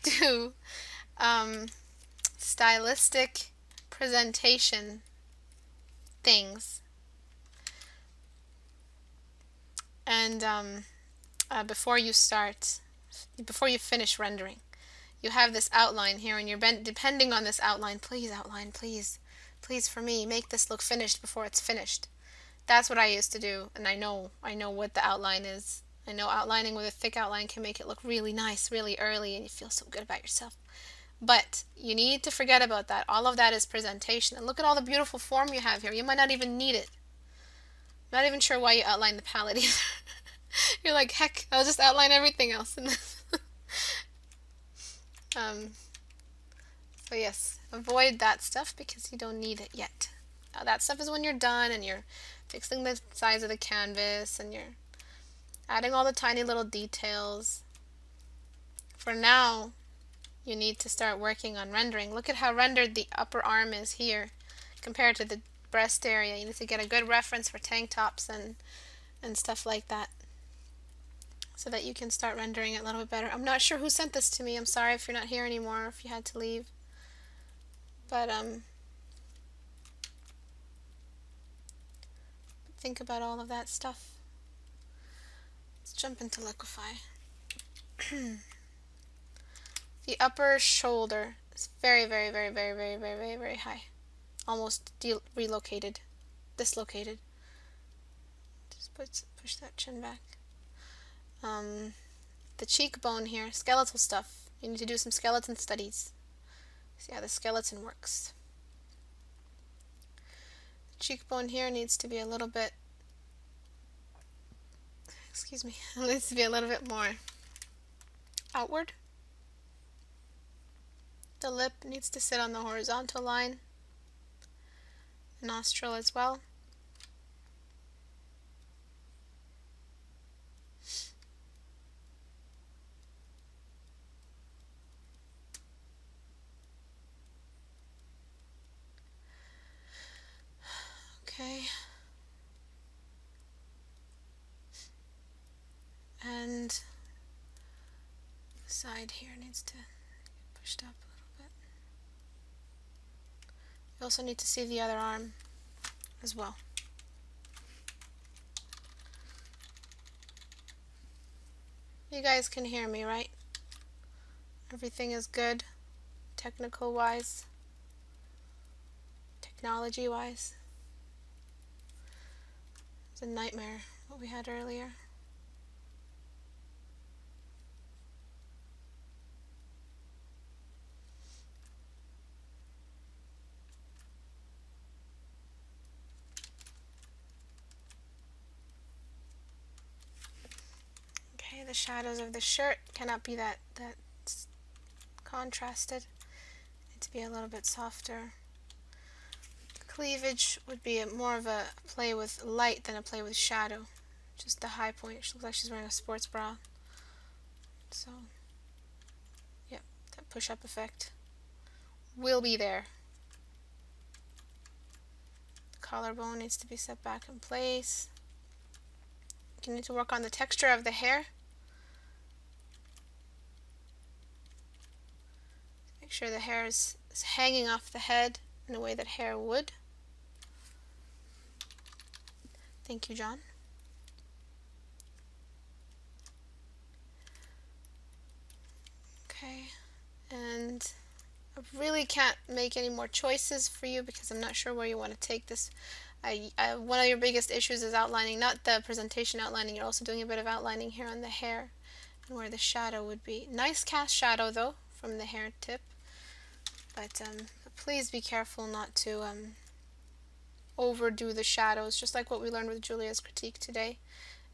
do stylistic presentation things and before you finish rendering. You have this outline here and you're depending on this outline. Please, outline, please for me, make this look finished before it's finished. That's what I used to do, and I know what the outline is. I know outlining with a thick outline can make it look really nice really early and you feel so good about yourself. But you need to forget about that. All of that is presentation. And look at all the beautiful form you have here. You might not even need it. I'm not even sure why you outline the palette either. You're like, heck, I'll just outline everything else. So yes, avoid that stuff because you don't need it yet. That stuff is when you're done and you're fixing the size of the canvas and you're adding all the tiny little details. For now, you need to start working on rendering. Look at how rendered the upper arm is here compared to the breast area. You need to get a good reference for tank tops and stuff like that so that you can start rendering it a little bit better. I'm not sure who sent this to me. I'm sorry if you're not here anymore, if you had to leave. But think about all of that stuff. Let's jump into Liquify. The upper shoulder is very, very, very, very, very, very, very, very high. Almost dislocated. Just push that chin back. The cheekbone here, skeletal stuff. You need to do some skeleton studies. See how the skeleton works. The cheekbone here needs to be a little bit, it needs to be a little bit more outward. The lip needs to sit on the horizontal line. The nostril as well. Okay. And the side here needs to get pushed up a little bit. You also need to see the other arm as well. You guys can hear me, right? Everything is good, technical wise, technology wise. It's a nightmare what we had earlier. Okay, the shadows of the shirt cannot be that contrasted. Need to be a little bit softer. Cleavage would be more of a play with light than a play with shadow. Just the high point. She looks like she's wearing a sports bra. So, yep, that push-up effect will be there. The collarbone needs to be set back in place. You need to work on the texture of the hair. Make sure the hair is hanging off the head in a way that hair would. Thank you, John. Okay, and I really can't make any more choices for you because I'm not sure where you want to take this. One of your biggest issues is outlining, not the presentation outlining, you're also doing a bit of outlining here on the hair and where the shadow would be. Nice cast shadow though from the hair tip, but please be careful not to overdo the shadows, just like what we learned with Julia's critique today.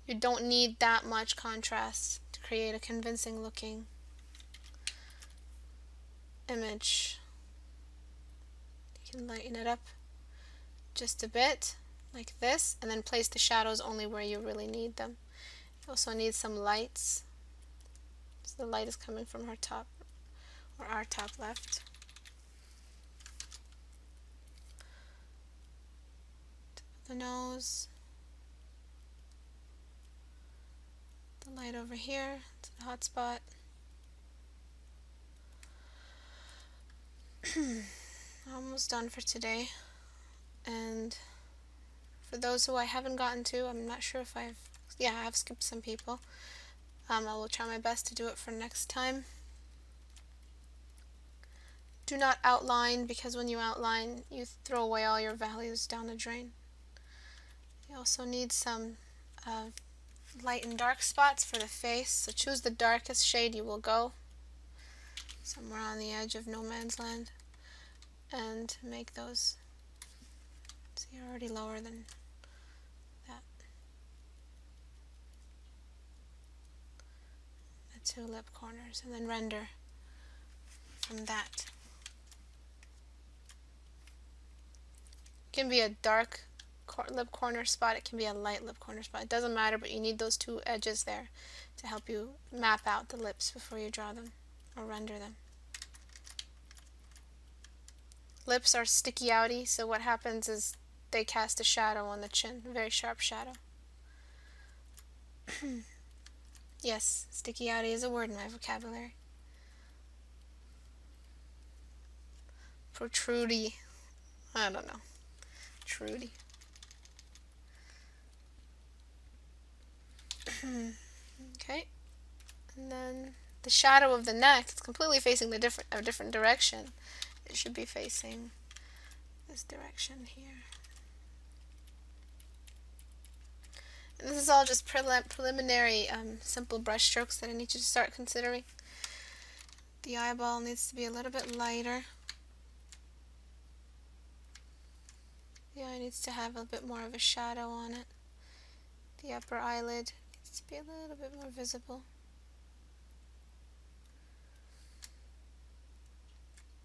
You don't need that much contrast to create a convincing looking image. You can lighten it up just a bit like this and then place the shadows only where you really need them. You also need some lights, so the light is coming from her top or our top left. The nose, the light over here to the hot spot. Almost done for today. And for those who I haven't gotten to, I'm not sure if I have skipped some people. I will try my best to do it for next time. Do not outline, because when you outline, you throw away all your values down the drain. You also need some light and dark spots for the face, so choose the darkest shade you will go, somewhere on the edge of no man's land, and make those. So you're already lower than that. The two lip corners, and then render from that. It can be a dark lip corner spot, it can be a light lip corner spot, it doesn't matter, but you need those two edges there to help you map out the lips before you draw them or render them. Lips are sticky outy, so what happens is they cast a shadow on the chin, a very sharp shadow. Yes, sticky outy is a word in my vocabulary. Protrudy, I don't know. Trudy. Okay, and then the shadow of the neck is completely facing a different direction. It should be facing this direction here. And this is all just preliminary simple brush strokes that I need you to start considering. The eyeball needs to be a little bit lighter. The eye needs to have a bit more of a shadow on it. The upper eyelid needs to be a little bit more visible.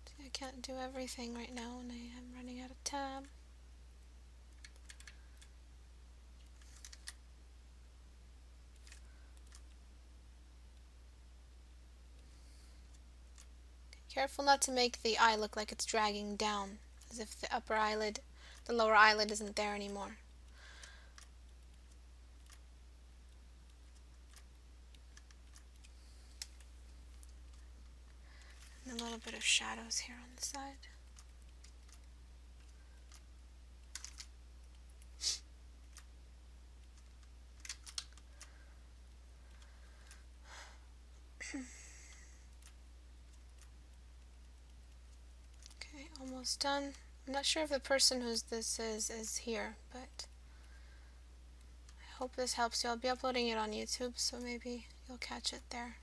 See, I can't do everything right now and I am running out of time. Careful not to make the eye look like it's dragging down, as if the upper eyelid, the lower eyelid isn't there anymore. And a little bit of shadows here on the side. Okay, almost done. I'm not sure if the person whose this is here, but I hope this helps you. I'll be uploading it on YouTube, so maybe you'll catch it there.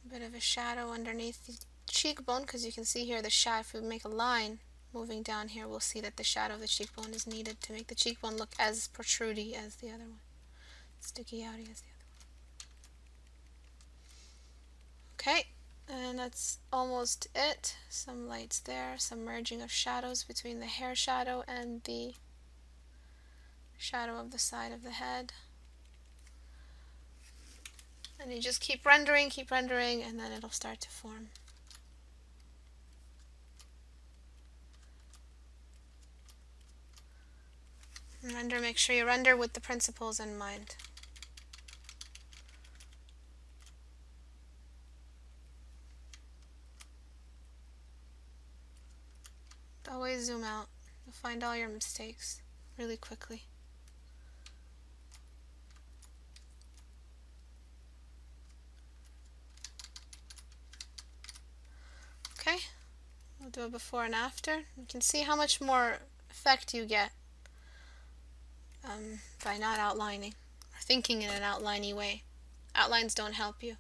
A bit of a shadow underneath the cheekbone, because you can see here the shadow. If we make a line moving down here, we'll see that the shadow of the cheekbone is needed to make the cheekbone look as protrudy as the other one, sticky outy as the other one. Okay, and that's almost it. Some lights there, some merging of shadows between the hair shadow and the shadow of the side of the head. And you just keep rendering, and then it'll start to form. And render, make sure you render with the principles in mind. Always zoom out. You'll find all your mistakes really quickly. do a before and after. You can see how much more effect you get by not outlining or thinking in an outliney way. Outlines don't help you.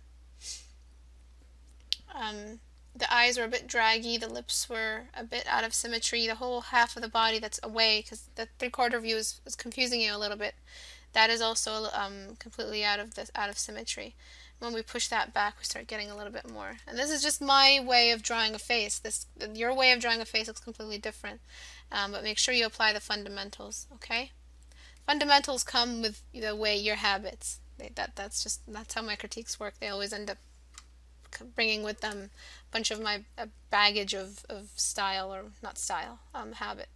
The eyes were a bit draggy, the lips were a bit out of symmetry, the whole half of the body that's away, because the three-quarter view is confusing you a little bit. That is also completely out of symmetry. When we push that back, we start getting a little bit more. And this is just my way of drawing a face. Your way of drawing a face looks completely different. But make sure you apply the fundamentals, okay? Fundamentals come with the way your habits. That's how my critiques work. They always end up bringing with them a bunch of my baggage of style, or not style, habit.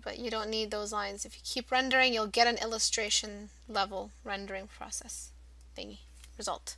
But you don't need those lines. If you keep rendering, you'll get an illustration level rendering process thingy result.